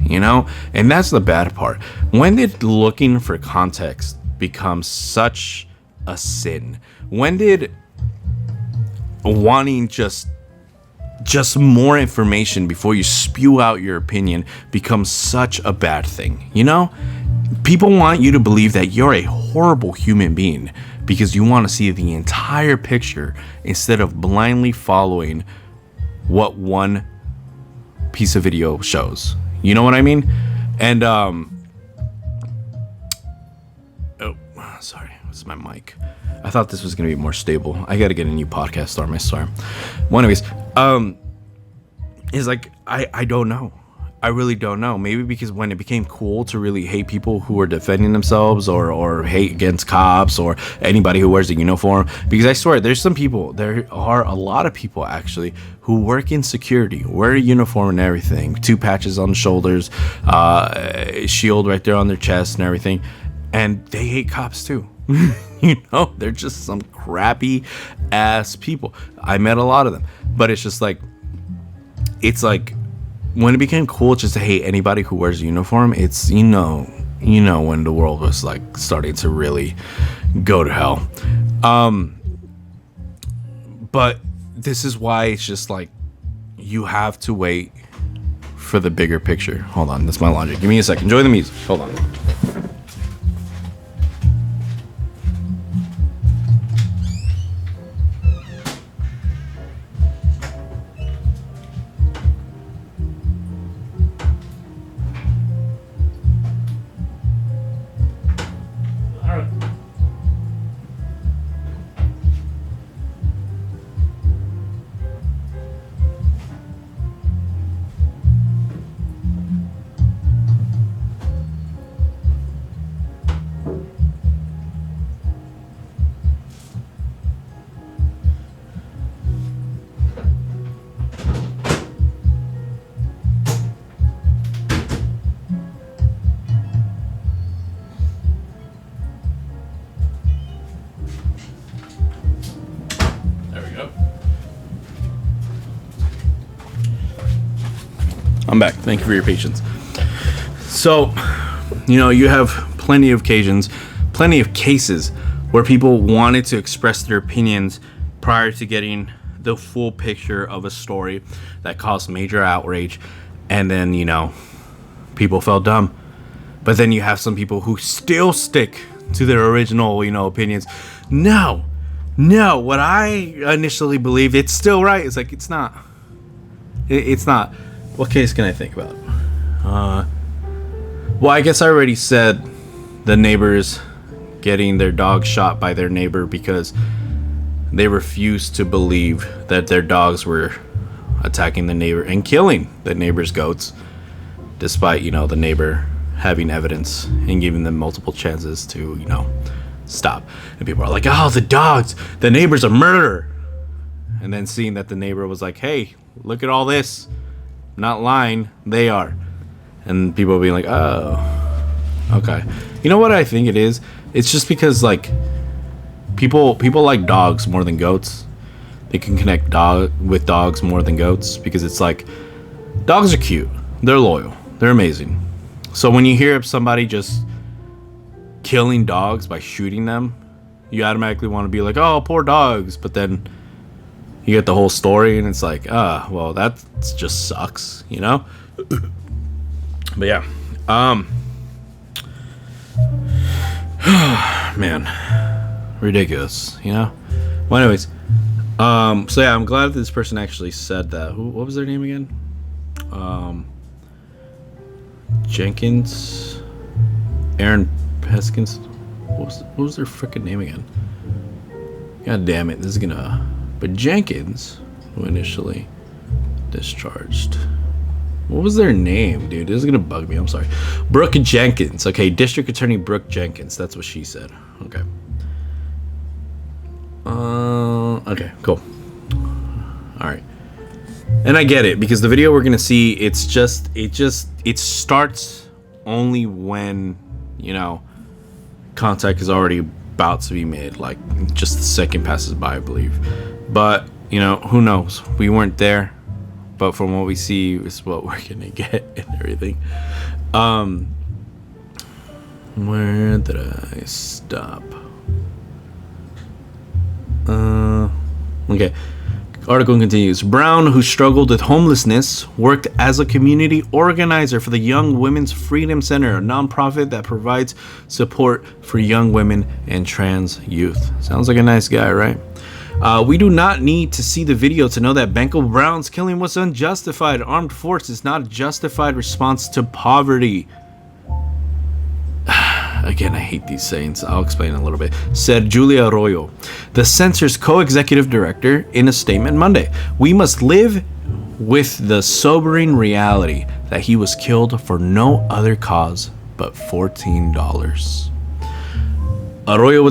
and that's the bad part. When did looking for context become such a sin? When did wanting just more information before you spew out your opinion become such a bad thing? People want you to believe that you're a horrible human being because you want to see the entire picture instead of blindly following what one piece of video shows. You know what I mean? And sorry, what's my mic? I thought this was gonna be more stable. I gotta get a new podcast arm, I swear. One of these is like, I don't know. I really don't know. Maybe because when it became cool to really hate people who are defending themselves or hate against cops or anybody who wears a uniform. Because I swear, there are a lot of people actually who work in security, wear a uniform and everything, 2 patches on the shoulders, shield right there on their chest and everything. And they hate cops too. They're just some crappy ass people. I met a lot of them. But it's just like, when it became cool just to hate anybody who wears a uniform, it's, when the world was like starting to really go to hell. But this is why it's just like, you have to wait for the bigger picture. Hold on, that's my logic. Give me a second. Enjoy the music. Hold on. I'm back. Thank you for your patience. So, you have plenty of cases where people wanted to express their opinions prior to getting the full picture of a story that caused major outrage, and then, people felt dumb. But then you have some people who still stick to their original, opinions. No, what I initially believed, it's still right. It's like, it's not. It's not. What case can I think about? Well, I guess I already said the neighbors getting their dog shot by their neighbor because they refused to believe that their dogs were attacking the neighbor and killing the neighbor's goats, despite, the neighbor having evidence and giving them multiple chances to, stop. And people are like, oh, the neighbor's a murderer. And then seeing that the neighbor was like, hey, look at all this. I'm not lying. They are. And people being like, oh, okay. You know what I think it is? It's just because, like, people like dogs more than goats. They can connect with dogs more than goats because it's like, dogs are cute. They're loyal. They're amazing. So when you hear of somebody just killing dogs by shooting them, you automatically want to be like, oh, poor dogs. But then you get the whole story and it's like, well, that just sucks, But yeah. Man. Ridiculous, Well, anyways. So yeah, I'm glad that this person actually said that. What was their name again? Jenkins, Aaron Peskins. What was their freaking name again? God damn it, this is gonna. But Jenkins, who initially discharged. What was their name, dude? This is gonna bug me. I'm sorry. Brooke Jenkins. Okay, District Attorney Brooke Jenkins. That's what she said. Okay. Okay, cool. All right. And I get it because the video we're gonna see, it starts only when, contact is already about to be made. Like, just the second passes by, I believe. But, who knows? We weren't there. But from what we see, is what we're gonna get and everything. Where did I stop? Okay. Article continues. Brown, who struggled with homelessness, worked as a community organizer for the Young Women's Freedom Center, a nonprofit that provides support for young women and trans youth. Sounds like a nice guy, right? We do not need to see the video to know that Benko Brown's killing was unjustified. Armed force is not a justified response to poverty. Again, I hate these sayings. I'll explain in a little bit. Said Julia Arroyo, the center's co-executive director, in a statement Monday. We must live with the sobering reality that he was killed for no other cause but $14. Arroyo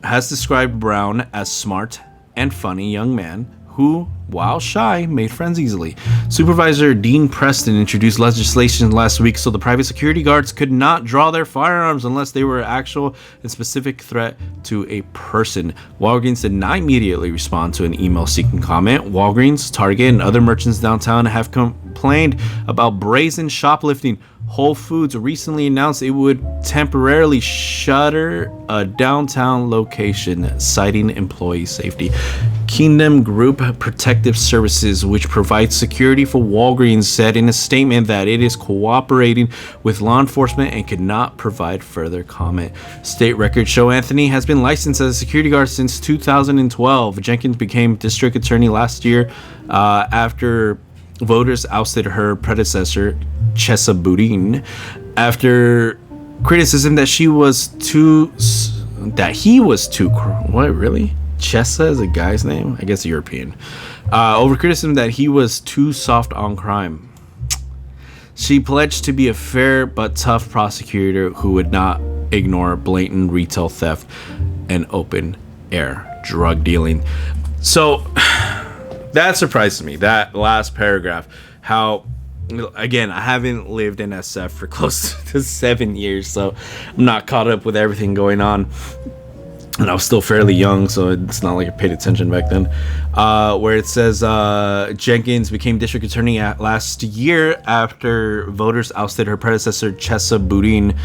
has described Brown as smart and funny young man who, while shy, made friends easily. Supervisor Dean Preston introduced legislation last week so the private security guards could not draw their firearms unless they were an actual and specific threat to a person. Walgreens did not immediately respond to an email seeking comment. Walgreens, Target, and other merchants downtown have complained about brazen shoplifting. Whole Foods recently announced it would temporarily shutter a downtown location, citing employee safety. Kingdom Group Protective Services, which provides security for Walgreens, said in a statement that it is cooperating with law enforcement and could not provide further comment. State records show Anthony has been licensed as a security guard since 2012. Jenkins became district attorney last year after voters ousted her predecessor, Chesa Boudin, after criticism that he was too. What, really? Chesa is a guy's name? I guess European. Over criticism that he was too soft on crime. She pledged to be a fair but tough prosecutor who would not ignore blatant retail theft and open air drug dealing. So that surprises me, that last paragraph. How, again, I haven't lived in SF for close to 7 years, so I'm not caught up with everything going on. and I was still fairly young, so it's not like I paid attention back then, where it says Jenkins became district attorney last year after voters ousted her predecessor Chesa Boudin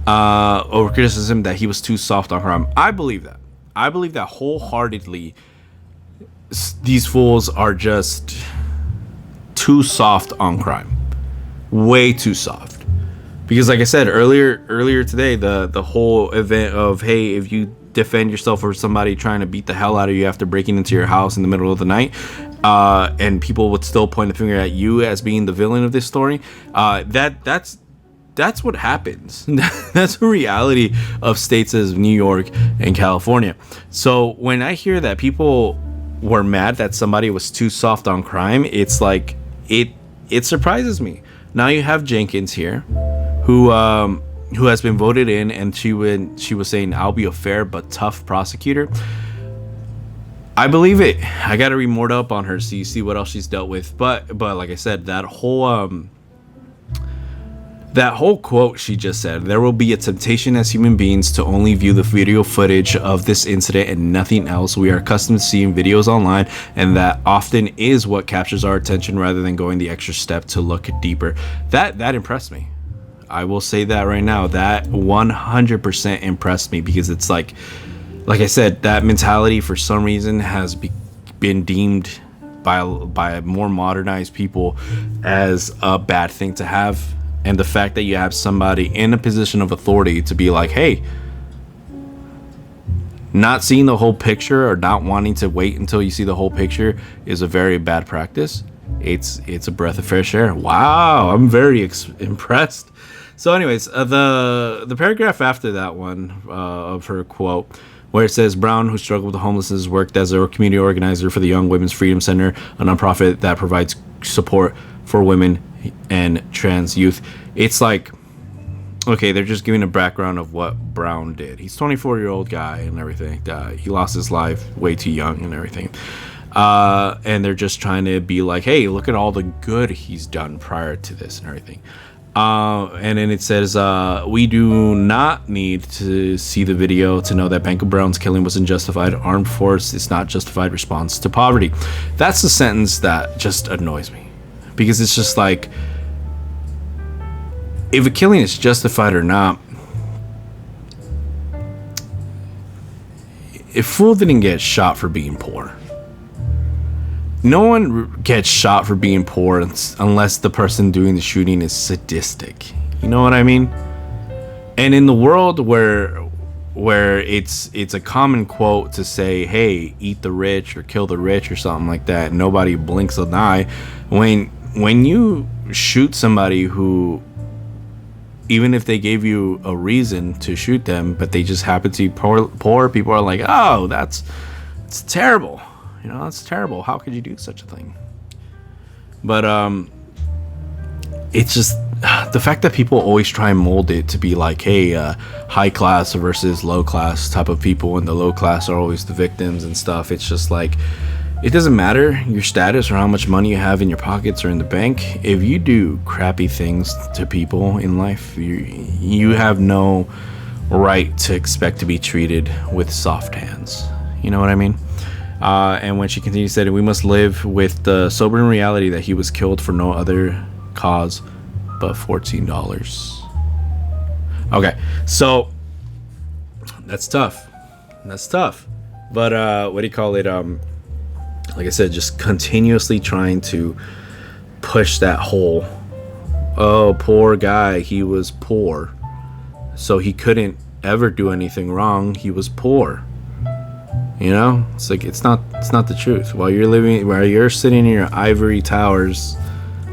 over criticism that he was too soft on crime. I believe that wholeheartedly. These fools are just too soft on crime, way too soft. Because like I said earlier today, the whole event of, hey, if you defend yourself or somebody trying to beat the hell out of you after breaking into your house in the middle of the night, and people would still point the finger at you as being the villain of this story, that's what happens. That's the reality of states as New York and California. So when I hear that people were mad that somebody was too soft on crime, it's like it surprises me. Now you have Jenkins here, who has been voted in, and she was saying, I'll be a fair but tough prosecutor. I believe it. I gotta read more up on her, so you see what else she's dealt with. But like I said, that whole quote she just said, there will be a temptation as human beings to only view the video footage of this incident and nothing else. We are accustomed to seeing videos online, and that often is what captures our attention rather than going the extra step to look deeper. That impressed me. I will say that right now. That 100% impressed me, because it's like I said, that mentality for some reason has been deemed by more modernized people as a bad thing to have. And the fact that you have somebody in a position of authority to be like, hey, not seeing the whole picture or not wanting to wait until you see the whole picture is a very bad practice. It's a breath of fresh air. Wow, I'm very impressed. So anyways, the paragraph after that one of her quote, where it says, Brown, who struggled with homelessness, worked as a community organizer for the Young Women's Freedom Center, a nonprofit that provides support for women and trans youth. It's like, okay, they're just giving a background of what Brown did. He's a 24-year-old guy and everything. He lost his life way too young and everything. And they're just trying to be like, hey, look at all the good he's done prior to this and everything. And then it says, we do not need to see the video to know that Banker Brown's killing was unjustified. Armed force is not justified response to poverty. That's the sentence that just annoys me. Because it's just like, if a killing is justified or not, if fool didn't get shot for being poor. No one gets shot for being poor unless the person doing the shooting is sadistic. You know what I mean? And in the world where it's a common quote to say, hey, eat the rich or kill the rich or something like that, nobody blinks an eye. When you shoot somebody who, even if they gave you a reason to shoot them, but they just happen to be poor, people are like, oh, it's terrible. You know, that's terrible. How could you do such a thing? But it's just the fact that people always try and mold it to be like, hey, high class versus low class type of people, and the low class are always the victims and stuff. It's just like, it doesn't matter your status or how much money you have in your pockets or in the bank. If you do crappy things to people in life, you have no right to expect to be treated with soft hands. You know what I mean? And when she continues, said, we must live with the sobering reality that he was killed for no other cause but $14. Okay, so that's tough. But what do you call it? Like I said, just continuously trying to push that whole, oh, poor guy, he was poor, so he couldn't ever do anything wrong. He was poor. You know, it's like, it's not the truth. While you're sitting in your ivory towers,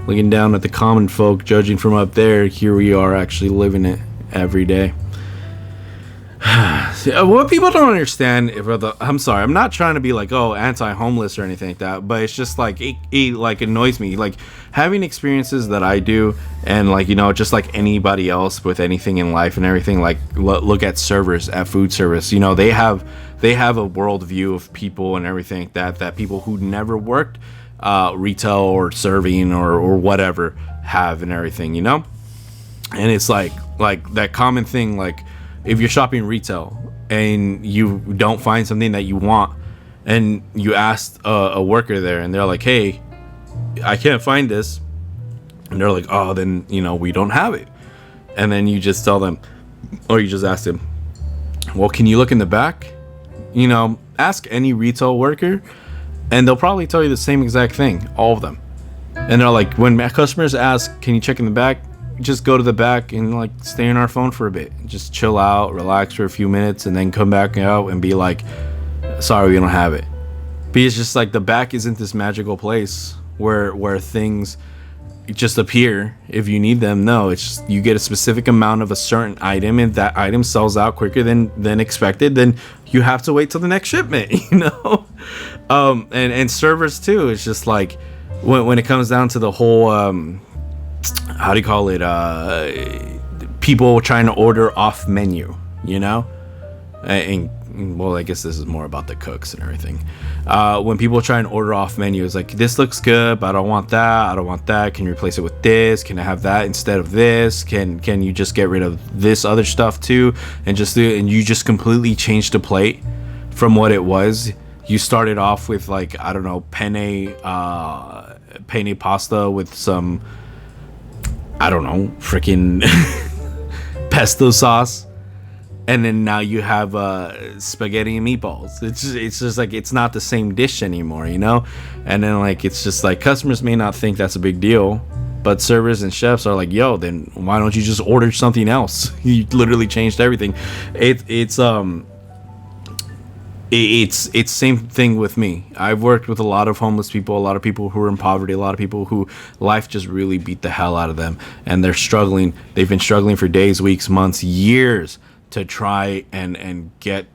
looking down at the common folk, judging from up there, here we are actually living it every day. What people don't understand, I'm sorry, I'm not trying to be like, oh, anti-homeless or anything like that, but it's just like, it like annoys me, like having experiences that I do, and like, you know, just like anybody else with anything in life and everything, like look at servers at food service, you know, they have a worldview of people and everything that people who never worked retail or serving or whatever have and everything, you know. And it's like that common thing, like if you're shopping retail, and you don't find something that you want, and you ask a worker there, and they're like, hey, I can't find this, and they're like, oh, then we don't have it. And then you just tell them, or you just ask them, well, can you look in the back? Ask any retail worker, and they'll probably tell you the same exact thing, all of them. And they're like, when customers ask, can you check in the back, just go to the back and like stay on our phone for a bit, just chill out, relax for a few minutes, and then come back out and be like, sorry, we don't have it. But it's just like the back isn't this magical place where things just appear if you need them. No, it's just, you get a specific amount of a certain item, and that item sells out quicker than expected, then you have to wait till the next shipment. And servers too. It's just like when it comes down to the whole how do you call it, people trying to order off menu, and well, I guess this is more about the cooks and everything. When people try and order off menu, it's like, this looks good, but I don't want that. Can you replace it with this? Can I have that instead of this? Can you just get rid of this other stuff too, and just do it? And you just completely change the plate from what it was. You started off with like, I don't know, penne pasta with some, I don't know, freaking pesto sauce. And then now you have spaghetti and meatballs. It's just like, it's not the same dish anymore, And then like, it's just like, customers may not think that's a big deal, but servers and chefs are like, yo, then why don't you just order something else? You literally changed everything. It's same thing with me. I've worked with a lot of homeless people, a lot of people who are in poverty, a lot of people who life just really beat the hell out of them, and they're struggling. They've been struggling for days, weeks, months, years to try and get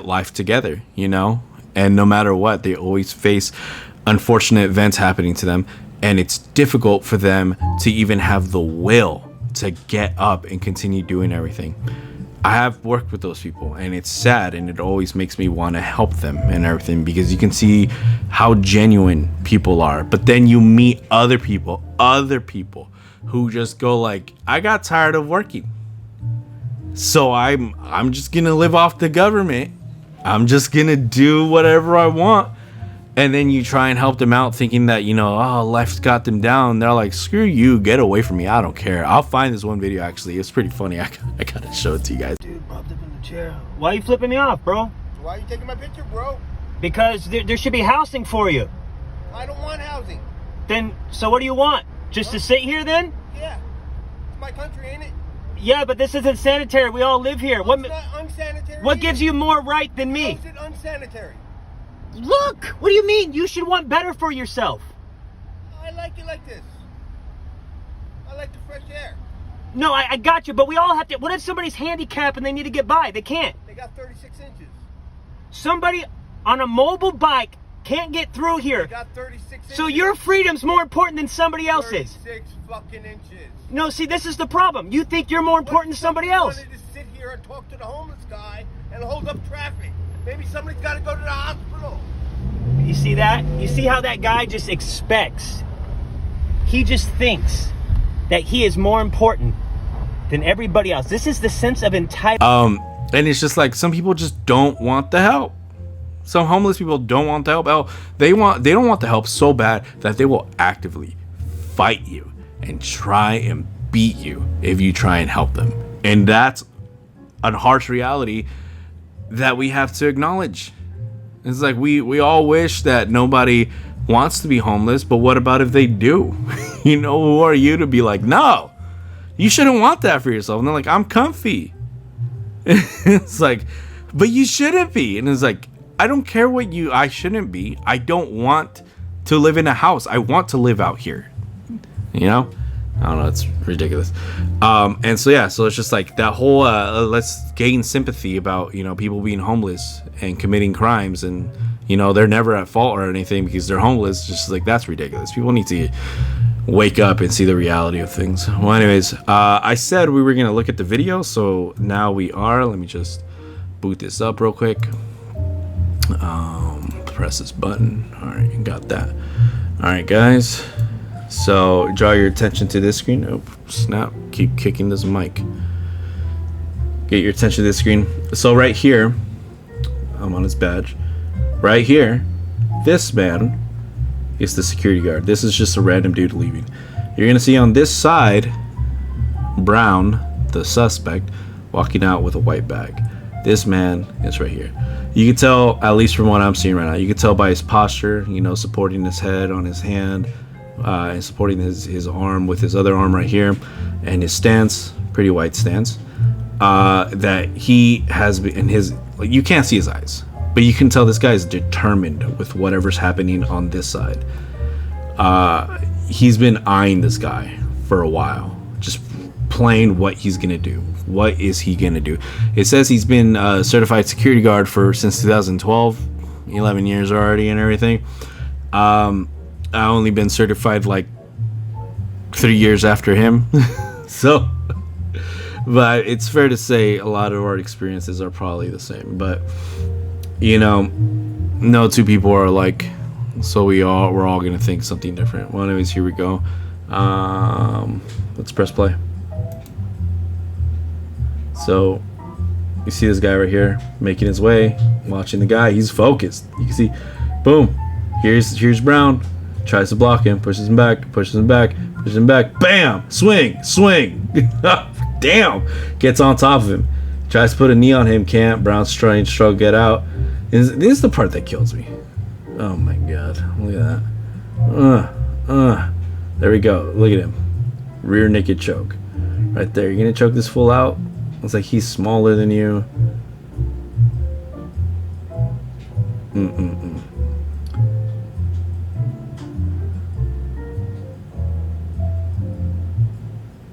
life together, and no matter what, they always face unfortunate events happening to them, and it's difficult for them to even have the will to get up and continue doing everything. I have worked with those people, and it's sad, and it always makes me want to help them and everything, because you can see how genuine people are. But then you meet other people who just go like, I got tired of working, so I'm just gonna live off the government. I'm just gonna do whatever I want. And then you try and help them out, thinking that, life's got them down. They're like, screw you, get away from me, I don't care. I'll find this one video, actually. It's pretty funny. I gotta show it to you guys. Dude, popped up in the chair. Why are you flipping me off, bro? Why are you taking my picture, bro? Because there should be housing for you. I don't want housing. Then, so what do you want? Just to sit here, then? Yeah. It's my country, ain't it? Yeah, but this isn't sanitary. We all live here. It's not unsanitary. What gives you more right than me? How is it unsanitary? Look! What do you mean? You should want better for yourself. I like it like this. I like the fresh air. No, I got you, but we all have to. What if somebody's handicapped and they need to get by? They can't. They got 36 inches. Somebody on a mobile bike can't get through here. They got 36 inches. So your freedom's more important than somebody else's. 36 fucking inches. No, see, this is the problem. You think you're more important than somebody else. I wanted to sit here and talk to the homeless guy and hold up traffic. Maybe somebody's got to go to the hospital. You see that? You see how that guy just expects? He just thinks that he is more important than everybody else. This is the sense of entitlement. And it's just like, some people just don't want the help. Some homeless people don't want the help. They don't want the help so bad that they will actively fight you and try and beat you if you try and help them. And that's a harsh reality that we have to acknowledge. It's like, we all wish that nobody wants to be homeless, but what about if they do? Who are you to be like, no, you shouldn't want that for yourself? And they're like, I'm comfy. It's like, but you shouldn't be. And it's like, I don't care I shouldn't be. I don't want to live in a house. I want to live out here. I don't know, it's ridiculous. And so it's just like that whole let's gain sympathy about people being homeless and committing crimes, and they're never at fault or anything because they're homeless. Just like, that's ridiculous. People need to wake up and see the reality of things. Well, anyways, I said we were gonna look at the video, so now we are. Let me just boot this up real quick. Press this button. All right, got that. All right, guys. So draw your attention to this screen. Oh, snap. Keep kicking this mic. get your attention to the screen. So right here, I'm on his badge. Right here, this man is the security guard. This is just a random dude leaving. You're gonna see on this side, Brown, the suspect, walking out with a white bag. This man is right here. You can tell, at least from what I'm seeing right now, you can tell by his posture, you know, supporting his head on his hand, and supporting his arm with his other arm right here, and his stance, pretty white stance, that he has been, you can't see his eyes, but you can tell this guy is determined with whatever's happening on this side. He's been eyeing this guy for a while, just playing what he's gonna do. What is he gonna do? It says he's been a certified security guard since 2012, 11 years already and everything. I only been certified like 3 years after him. So, but it's fair to say a lot of our experiences are probably the same. But you know, no two people are alike, so we're all gonna think something different. Well, anyways, here we go. Let's press play. So you see this guy right here making his way, watching the guy. He's focused. You can see, boom. Here's Brown. Tries to block him, pushes him back. Bam! Swing! Damn! Gets on top of him. Tries to put a knee on him, can't. Brown's trying to struggle to get out. This is the part that kills me. Oh my god. Look at that. There we go. Look at him. Rear naked choke. Right there. You're gonna choke this fool out? Looks like he's smaller than you.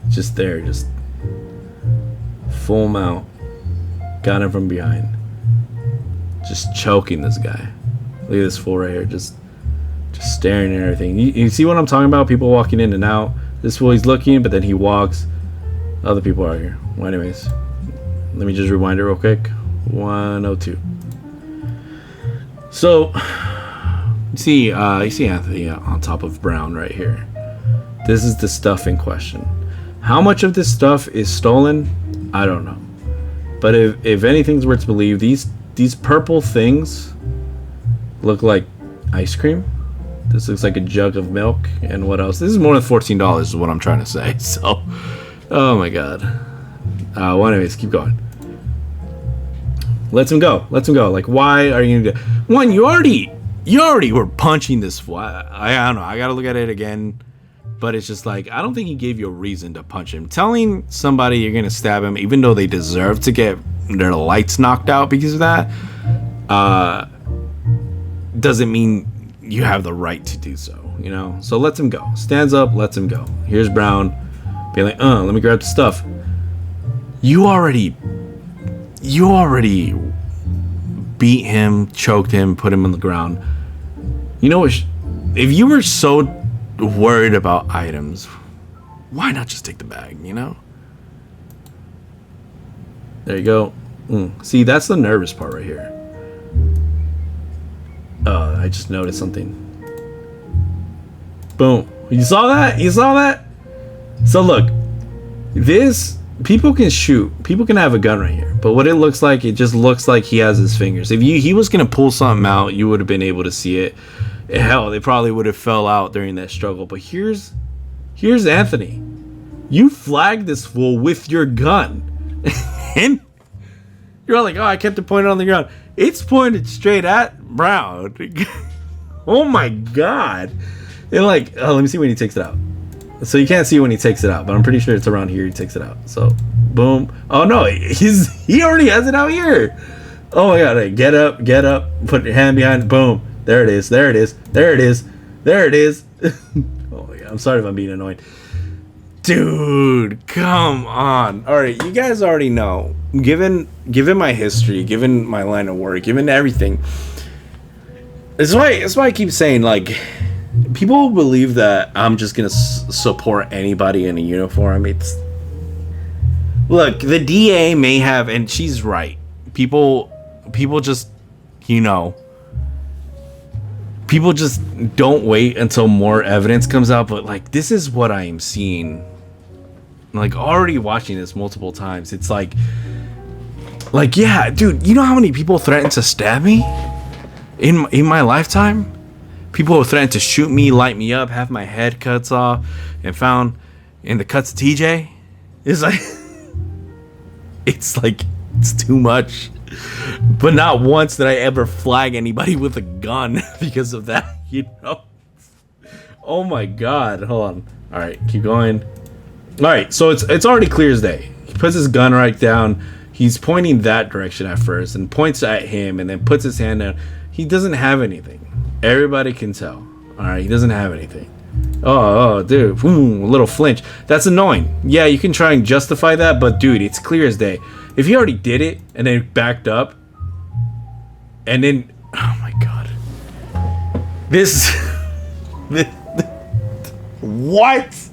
Just there, just full mount. Got him from behind. Just choking this guy. Look at this fool right here, just staring at everything. You see what I'm talking about? People walking in and out. This fool, he's looking, but then he walks. Other people are here. Well, anyways, let me just rewind it real quick. 102. So you see Anthony on top of Brown right here. This is the stuff in question. How much of this stuff is stolen? I don't know. But if anything's worth to believe, these purple things look like ice cream. This looks like a jug of milk. And what else? This is more than $14 is what I'm trying to say. So, oh my god. Well, anyways, keep going. Let him go. Like, why are you gonna do? One, you already were punching this fool. I don't know. I gotta look at it again. But it's just like, I don't think he gave you a reason to punch him. Telling somebody you're gonna stab him, even though they deserve to get their lights knocked out because of that, doesn't mean you have the right to do so, you know? So lets him go. Stands up, lets him go. Here's Brown being like, let me grab the stuff. You already beat him, choked him, put him on the ground. You know what? If you were so worried about items, why not just take the bag, you know? There you go. See, that's the nervous part right here. I just noticed something. Boom. You saw that? So look, people can shoot, people can have a gun right here, but what it looks like, it just looks like he has his fingers. If he was gonna pull something out, you would have been able to see it. Hell, they probably would have fell out during that struggle. But here's Anthony. You flagged this fool with your gun. And you're like, I kept it pointed on the ground. It's pointed straight at Brown. Oh my god. And like, let me see when he takes it out. So you can't see when he takes it out, but I'm pretty sure it's around here he takes it out. So, boom. Oh no, he already has it out here. Oh my god, hey, get up, put your hand behind, boom. There it is. Oh yeah, I'm sorry if I'm being annoying. Dude, come on. Alright, you guys already know. Given my history, given my line of work, given everything. That's why I keep saying, like, people believe that I'm just gonna support anybody in a uniform. Look, the DA may have, and she's right. People just, you know, people just don't wait until more evidence comes out. But like, this is what I am seeing. Like, already watching this multiple times. It's like, Like, yeah, dude, you know how many people threatened to stab me in my lifetime? People who threatened to shoot me, light me up, have my head cuts off, and found in the cuts of TJ. It's like, it's too much. But not once did I ever flag anybody with a gun because of that, you know? Oh my God, hold on. All right, keep going. All right, so it's already clear as day. He puts his gun right down. He's pointing that direction at first and points at him and then puts his hand down. He doesn't have anything. Everybody can tell. All right, he doesn't have anything. Oh, dude, a little flinch. That's annoying. Yeah, you can try and justify that, but dude, it's clear as day. If he already did it and then backed up, and then, oh my God, this what?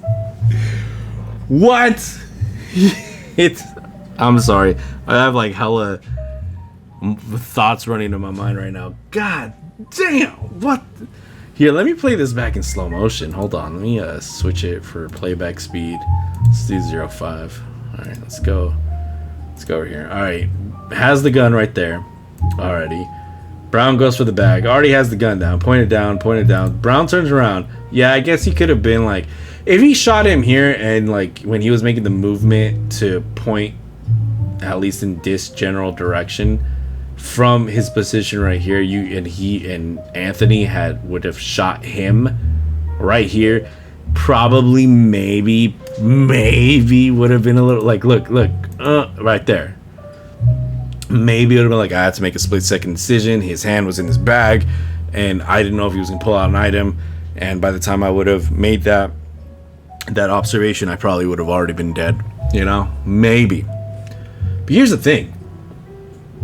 It's. I'm sorry. I have like hella thoughts running in my mind right now. God damn! What? Here, let me play this back in slow motion. Hold on. Let me switch it for playback speed. Let's do 0.5. All right, let's go. Let's go over here. All right, has the gun right there already. Brown goes for the bag. Already has the gun down. Pointed down. Pointed down. Brown turns around. Yeah, I guess he could have been like, if he shot him here and like when he was making the movement to point, at least in this general direction, from his position right here, he and Anthony would have shot him right here. Probably, maybe would have been a little like, look, right there. Maybe it would have been like, I had to make a split-second decision. His hand was in his bag, and I didn't know if he was gonna pull out an item. And by the time I would have made that observation, I probably would have already been dead. You know, maybe. But here's the thing.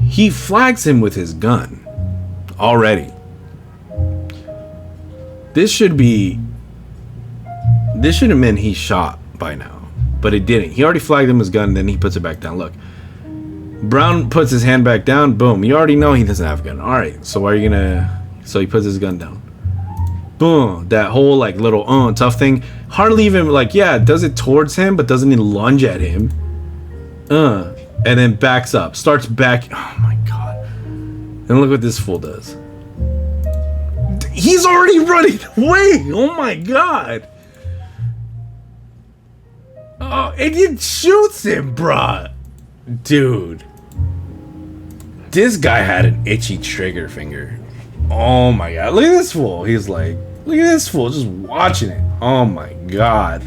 He flags him with his gun already. This should have meant he shot by now, but it didn't. He already flagged him with his gun, and then he puts it back down. Look, Brown puts his hand back down. Boom. You already know he doesn't have a gun. All right. So why are you gonna? So he puts his gun down. Boom. That whole like little tough thing. Hardly even like, yeah, does it towards him, but doesn't even lunge at him. And then backs up. Starts back. Oh my God. And look what this fool does. He's already running away. Oh my God. Oh, and it shoots him, bruh. Dude. This guy had an itchy trigger finger. Oh my God. Look at this fool. He's like, look at this fool just watching it. Oh my God.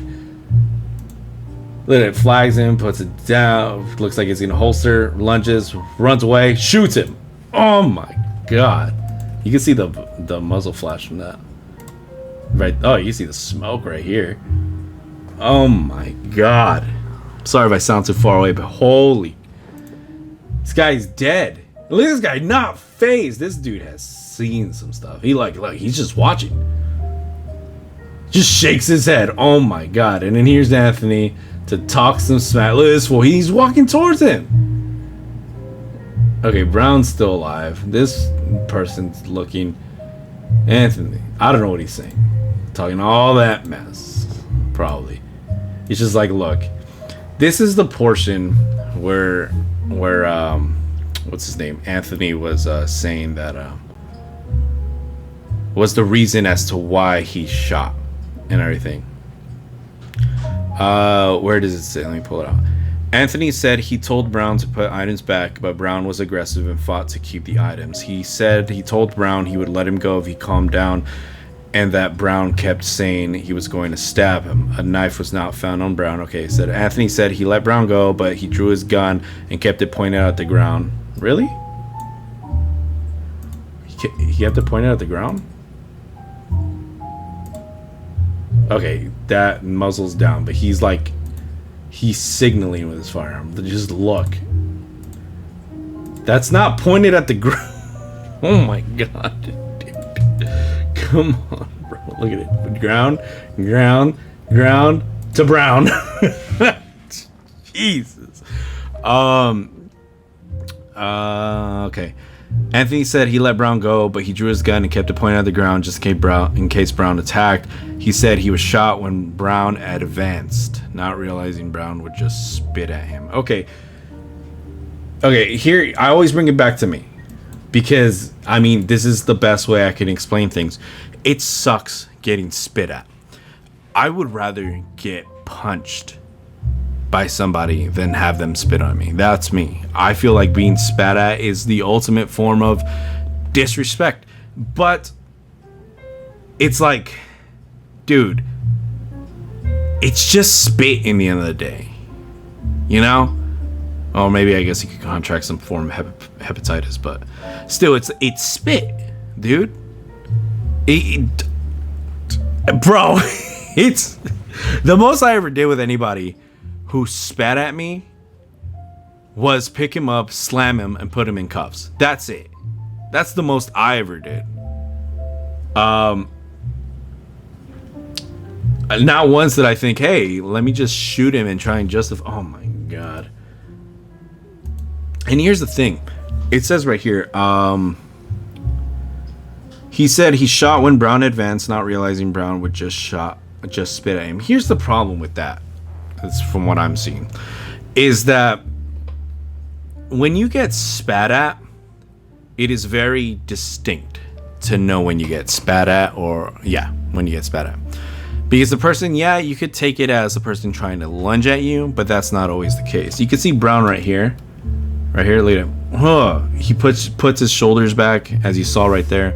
Look at it, flags him, puts it down, looks like he's gonna holster, lunges, runs away, shoots him. Oh my God. You can see the muzzle flash from that. Right, oh, you see the smoke right here. Oh my God. Sorry if I sound too far away, but holy. This guy's dead. Look at this guy, not phased. This dude has seen some stuff. Look, he's just watching. Just shakes his head. Oh my God. And then here's Anthony to talk some smack. Look at this fool. He's walking towards him. Okay, Brown's still alive. This person's looking. Anthony, I don't know what he's saying. Talking all that mess. Probably. He's just like, look. This is the portion where what's his name? Anthony was saying that was the reason as to why he shot and everything. Where does it say? Let me pull it out. Anthony said he told Brown to put items back, but Brown was aggressive and fought to keep the items. He said he told Brown he would let him go if he calmed down, and that Brown kept saying he was going to stab him. A knife was not found on Brown. Okay, said Anthony said he let Brown go, but he drew his gun and kept it pointed at the ground. Really? He had to point it at the ground? Okay, that muzzle's down, but he's like, he's signaling with his firearm. Just look. That's not pointed at the ground. Oh my God, dude. Come on, bro. Look at it. Ground to Brown. Jesus. Okay. Anthony said he let Brown go, but he drew his gun and kept it pointed at the ground just in case Brown attacked. He said he was shot when Brown advanced, not realizing Brown would just spit at him. Okay. Okay, here I always bring it back to me because I mean this is the best way I can explain things. It sucks getting spit at. I would rather get punched by somebody than have them spit on me. That's me. I feel like being spat at is the ultimate form of disrespect. But it's like, dude, it's just spit in the end of the day. You know? Or maybe I guess you could contract some form of hepatitis, but still, it's spit, dude. Bro, it's the most I ever did with anybody who spat at me was pick him up, slam him, and put him in cuffs. That's it. That's the most I ever did. Not once did I think, hey, let me just shoot him and try and justify. Oh my god. And here's the thing. It says right here, he said he shot when Brown advanced, not realizing Brown would just spit at him. Here's the problem with that. That's from what I'm seeing. Is that when you get spat at, it is very distinct to know when you get spat at when you get spat at. Because the person, you could take it as a person trying to lunge at you, but that's not always the case. You can see Brown right here. Right here, look at him. He puts his shoulders back, as you saw right there.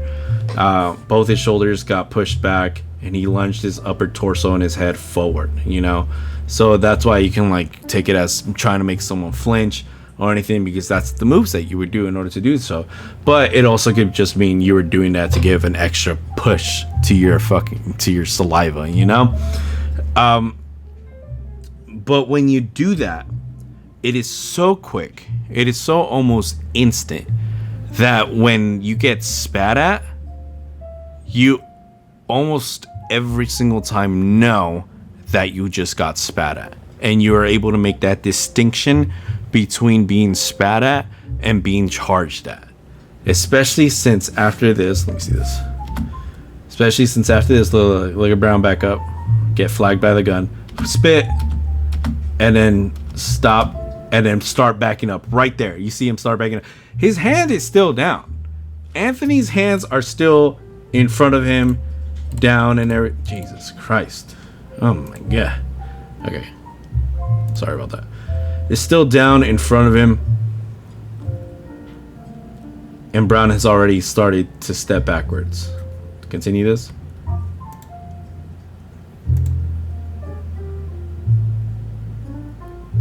Both his shoulders got pushed back, and he lunged his upper torso and his head forward, you know? So that's why you can, like, take it as trying to make someone flinch or anything, because that's the moves that you would do in order to do so. But it also could just mean you were doing that to give an extra push to your saliva, you know? But when you do that, it is so quick, it is so almost instant that when you get spat at, you almost every single time know that you just got spat at, and you are able to make that distinction between being spat at and being charged at. Especially since after this, let me see this. Especially since after this, look at Brown back up, get flagged by the gun, spit, and then stop, and then start backing up right there. You see him start backing up. His hand is still down. Anthony's hands are still in front of him, down and everything. Jesus Christ. Oh my god. Okay. Sorry about that. It's still down in front of him. And Brown has already started to step backwards. Continue this.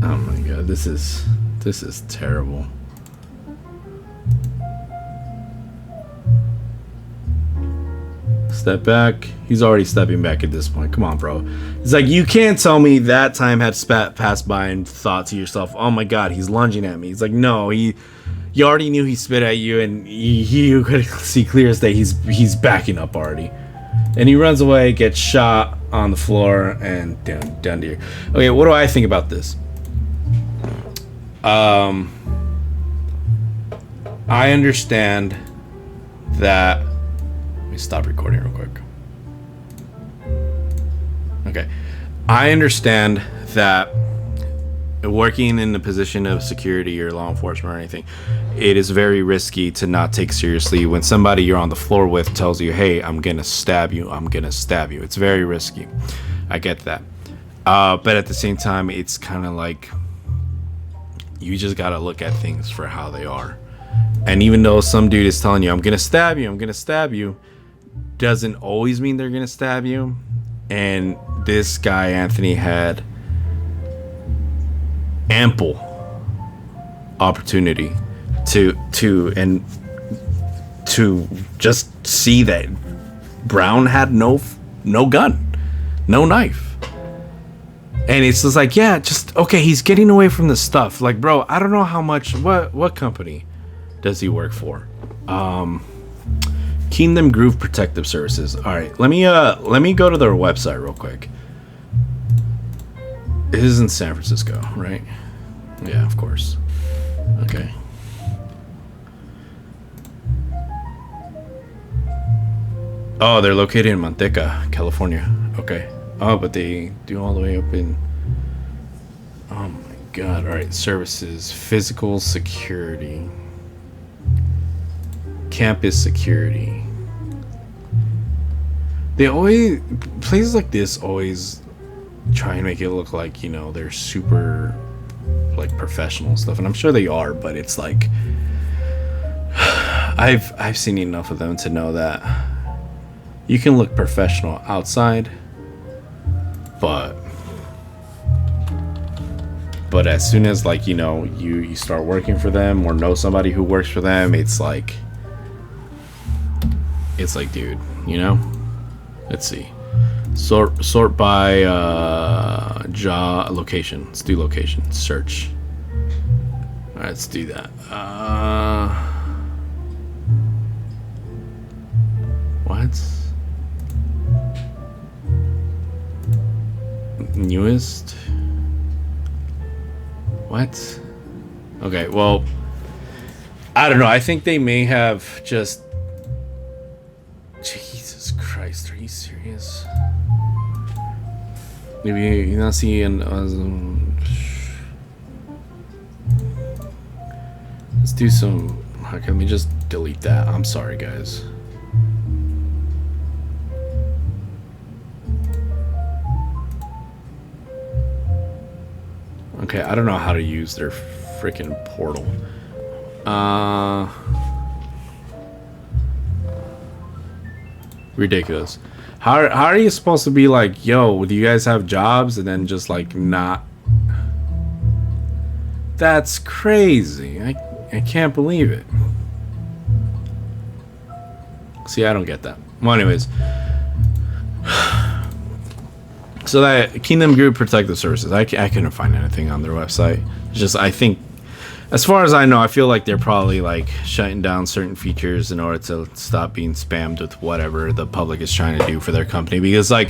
Oh my god, this is terrible. Step back. He's already stepping back at this point. Come on, bro. It's like, you can't tell me that time had passed by and thought to yourself, oh my god, he's lunging at me. It's like, no, you already knew he spit at you, and you could see clear as day he's backing up already. And he runs away, gets shot on the floor, and down to here. Okay, what do I think about this? I understand that. Let me stop recording real quick. Okay. I understand that working in the position of security or law enforcement or anything, it is very risky to not take seriously when somebody you're on the floor with tells you, hey, I'm gonna stab you, it's very risky. I get that, but at the same time, it's kind of like you just gotta look at things for how they are. And even though some dude is telling you, I'm gonna stab you, doesn't always mean they're gonna stab you. And this guy Anthony had ample opportunity to just see that Brown had no gun, no knife. And it's just like, yeah, just okay, he's getting away from the stuff. Like, bro, I don't know how much, what company does he work for? Kingdom Groove Protective Services. All right, let me go to their website real quick. It is in San Francisco, right? Yeah, of course. Okay. Oh, they're located in Manteca, California. Okay. Oh, but they do all the way up in. Oh my God. All right. Services. Physical security. Campus security. They always... Places like this always try and make it look like, you know, they're super, like, professional and stuff. And I'm sure they are, but it's like... I've seen enough of them to know that you can look professional outside, but as soon as, like, you know, you start working for them or know somebody who works for them, it's like, dude, you know. Let's see, sort by job location. Let's do location search. All right, let's do that. What? Newest? What? Okay, well, I don't know. I think they may have just... Jesus Christ, are you serious? Maybe you're not seeing... let's do some... Okay, let me just delete that. I'm sorry, guys. Okay, I don't know how to use their freaking portal. Ridiculous. How are you supposed to be like, yo, do you guys have jobs, and then just like not? That's crazy. I can't believe it. See, I don't get that. Well, anyways. So that Kingdom Group Protective Services, I couldn't find anything on their website. It's just, I think, as far as I know, I feel like they're probably like shutting down certain features in order to stop being spammed with whatever the public is trying to do for their company. Because like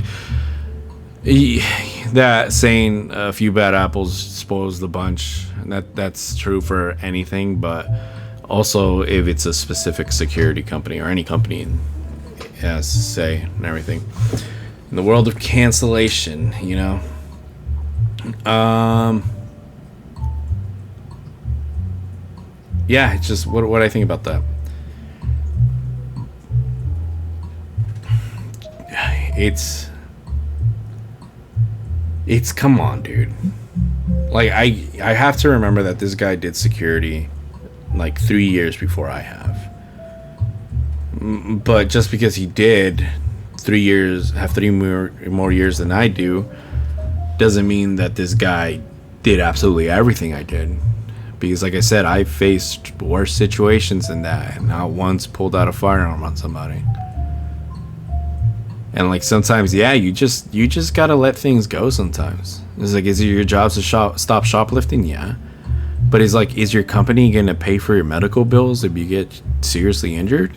that saying, a few bad apples spoils the bunch, and that's true for anything, but also if it's a specific security company or any company, as to say, and everything. In the world of cancellation, you know. Yeah, it's just what I think about that. It's come on, dude. Like I have to remember that this guy did security like 3 years before I have. But just because he did 3 years, have 3 more years than I do, doesn't mean that this guy did absolutely everything I did. Because like I said, I faced worse situations than that, and not once pulled out a firearm on somebody. And like sometimes, yeah, you just gotta let things go sometimes. It's like, is it your job to stop shoplifting? Yeah. But it's like, is your company gonna pay for your medical bills if you get seriously injured?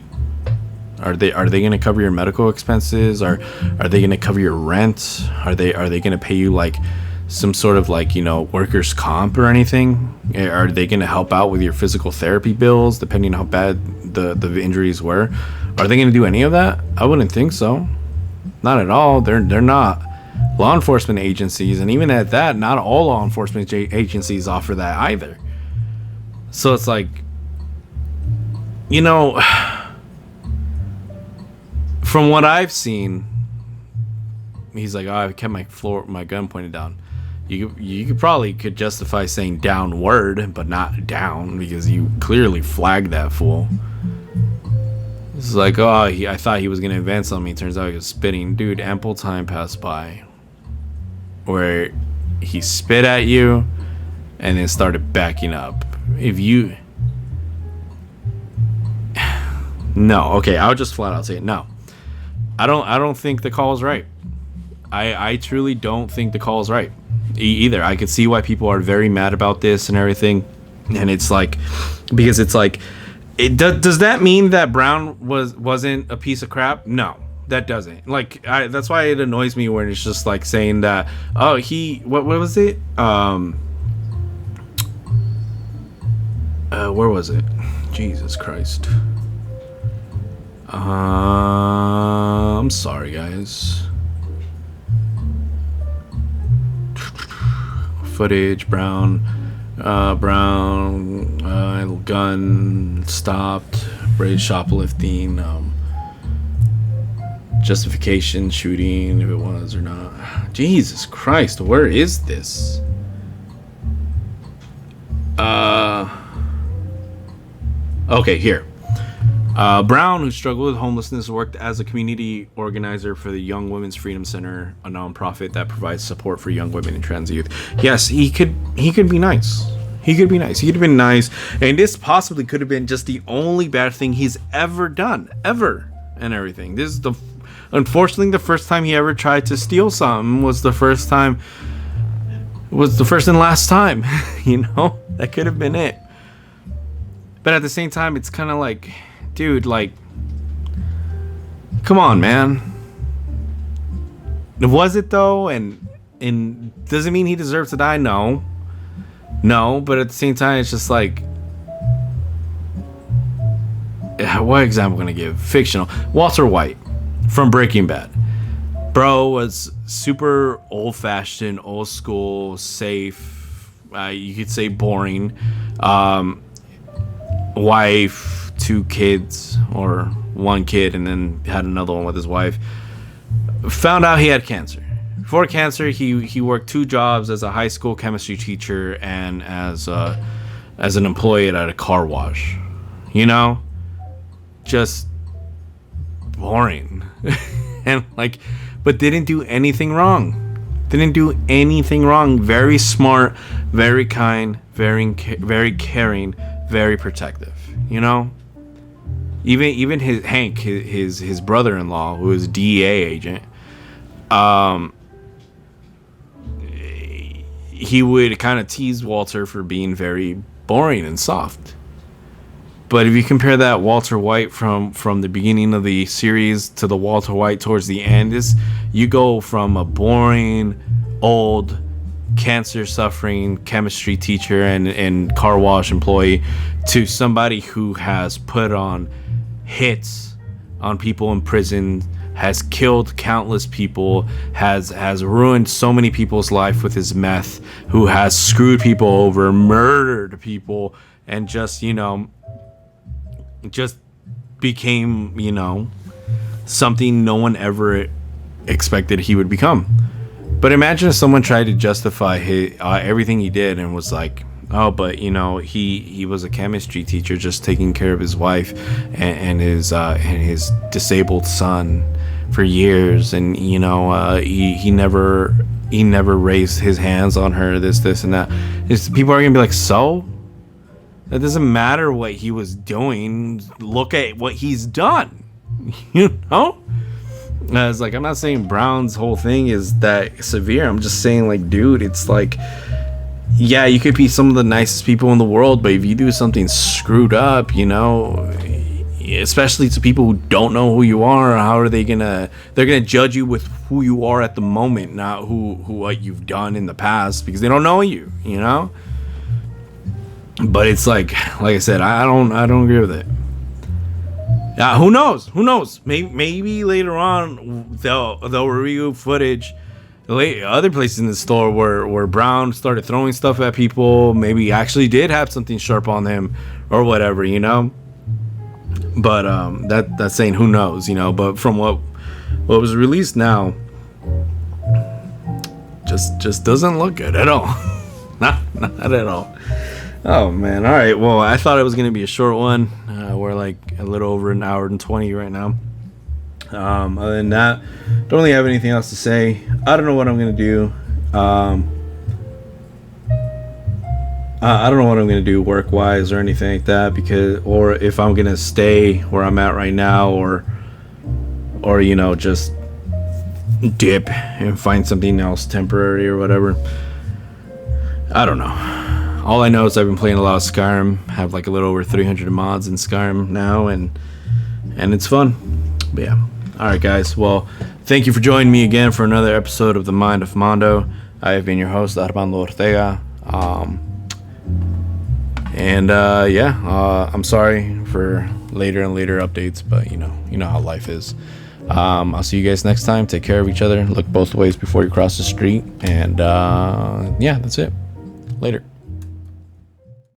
Are they going to cover your medical expenses? Are they going to cover your rent? Are they going to pay you like some sort of like, you know, workers' comp or anything? Are they going to help out with your physical therapy bills depending on how bad the injuries were? Are they going to do any of that? I wouldn't think so. Not at all. They're not law enforcement agencies, and even at that, not all law enforcement agencies offer that either. So it's like, you know, from what I've seen, he's like, oh, I kept my gun pointed down. You could justify saying downward, but not down, because you clearly flagged that fool. It's like, oh, I thought he was gonna advance on me. Turns out he was spitting. Dude, ample time passed by where he spit at you and then started backing up. If you... No, okay, I'll just flat out say it. No. I don't think the call is right. I truly don't think the call is right either. I could see why people are very mad about this and everything, and it's like, because it's like, does that mean that Brown wasn't a piece of crap? No, that doesn't. Like, that's why it annoys me when it's just like saying that, oh, what was it? Where was it? Jesus Christ. I'm sorry, guys. Footage, Brown. Brown, gun stopped, raised shoplifting, justification shooting, if it was or not. Jesus Christ, where is this? Okay, here. Brown, who struggled with homelessness, worked as a community organizer for the Young Women's Freedom Center, a nonprofit that provides support for young women and trans youth. Yes, he could be nice. He could have been nice, and this possibly could have been just the only bad thing he's ever done, ever, and everything. This is unfortunately the first time he ever tried to steal something was the first and last time. That could have been it. But at the same time, it's kind of like, dude, like, come on, man. Was it though? And does it mean he deserves to die? No, but at the same time, it's just like, what example am I gonna give? Fictional. Walter White from Breaking Bad. Bro was super old-fashioned, old school, safe. You could say boring. Wife, 2 kids, or 1 kid, and then had another one with his wife. Found out he had cancer. Before cancer, he worked 2 jobs as a high school chemistry teacher and as an employee at a car wash. Just boring. And but didn't do anything wrong. Very smart, very kind, very caring, very protective. Even his Hank, his brother-in-law, who is a DEA agent, he would kind of tease Walter for being very boring and soft. But if you compare that Walter White from the beginning of the series to the Walter White towards the end, you go from a boring, old, cancer-suffering chemistry teacher and car wash employee to somebody who has put on hits on people in prison, has killed countless people, has ruined so many people's life with his meth, who has screwed people over, murdered people, and just became, something no one ever expected he would become. But imagine if someone tried to justify everything he did and was like, oh, but he was a chemistry teacher just taking care of his wife and his disabled son for years, and he never raised his hands on her, this and that. People are gonna be like, so that doesn't matter what he was doing. Look at what he's done. It's like, I'm not saying Brown's whole thing is that severe. I'm just saying, dude, it's like, yeah, you could be some of the nicest people in the world, but if you do something screwed up, especially to people who don't know who you are, how are they they're gonna judge you with who you are at the moment, not what you've done in the past, because they don't know you. But it's like I said, I don't agree with it. Who knows? Maybe later on they'll review footage other places in the store where Brown started throwing stuff at people, maybe actually did have something sharp on him or whatever, but that's saying who knows, but from what was released now, just doesn't look good at all. not at all. Oh man, all right, well, I thought it was gonna be a short one. We're like a little over an hour and 20 right now. Other than that, don't really have anything else to say. I don't know what I'm gonna do. I don't know what I'm gonna do work wise or anything like that, or if I'm gonna stay where I'm at right now, or just dip and find something else temporary or whatever. I don't know. All I know is I've been playing a lot of Skyrim. Have like a little over 300 mods in Skyrim now, and it's fun. But yeah. Alright guys, well, thank you for joining me again for another episode of The Mind of Mando. I have been your host, Armando Ortega. I'm sorry for later and later updates, but you know how life is. I'll see you guys next time. Take care of each other. Look both ways before you cross the street. And that's it. Later.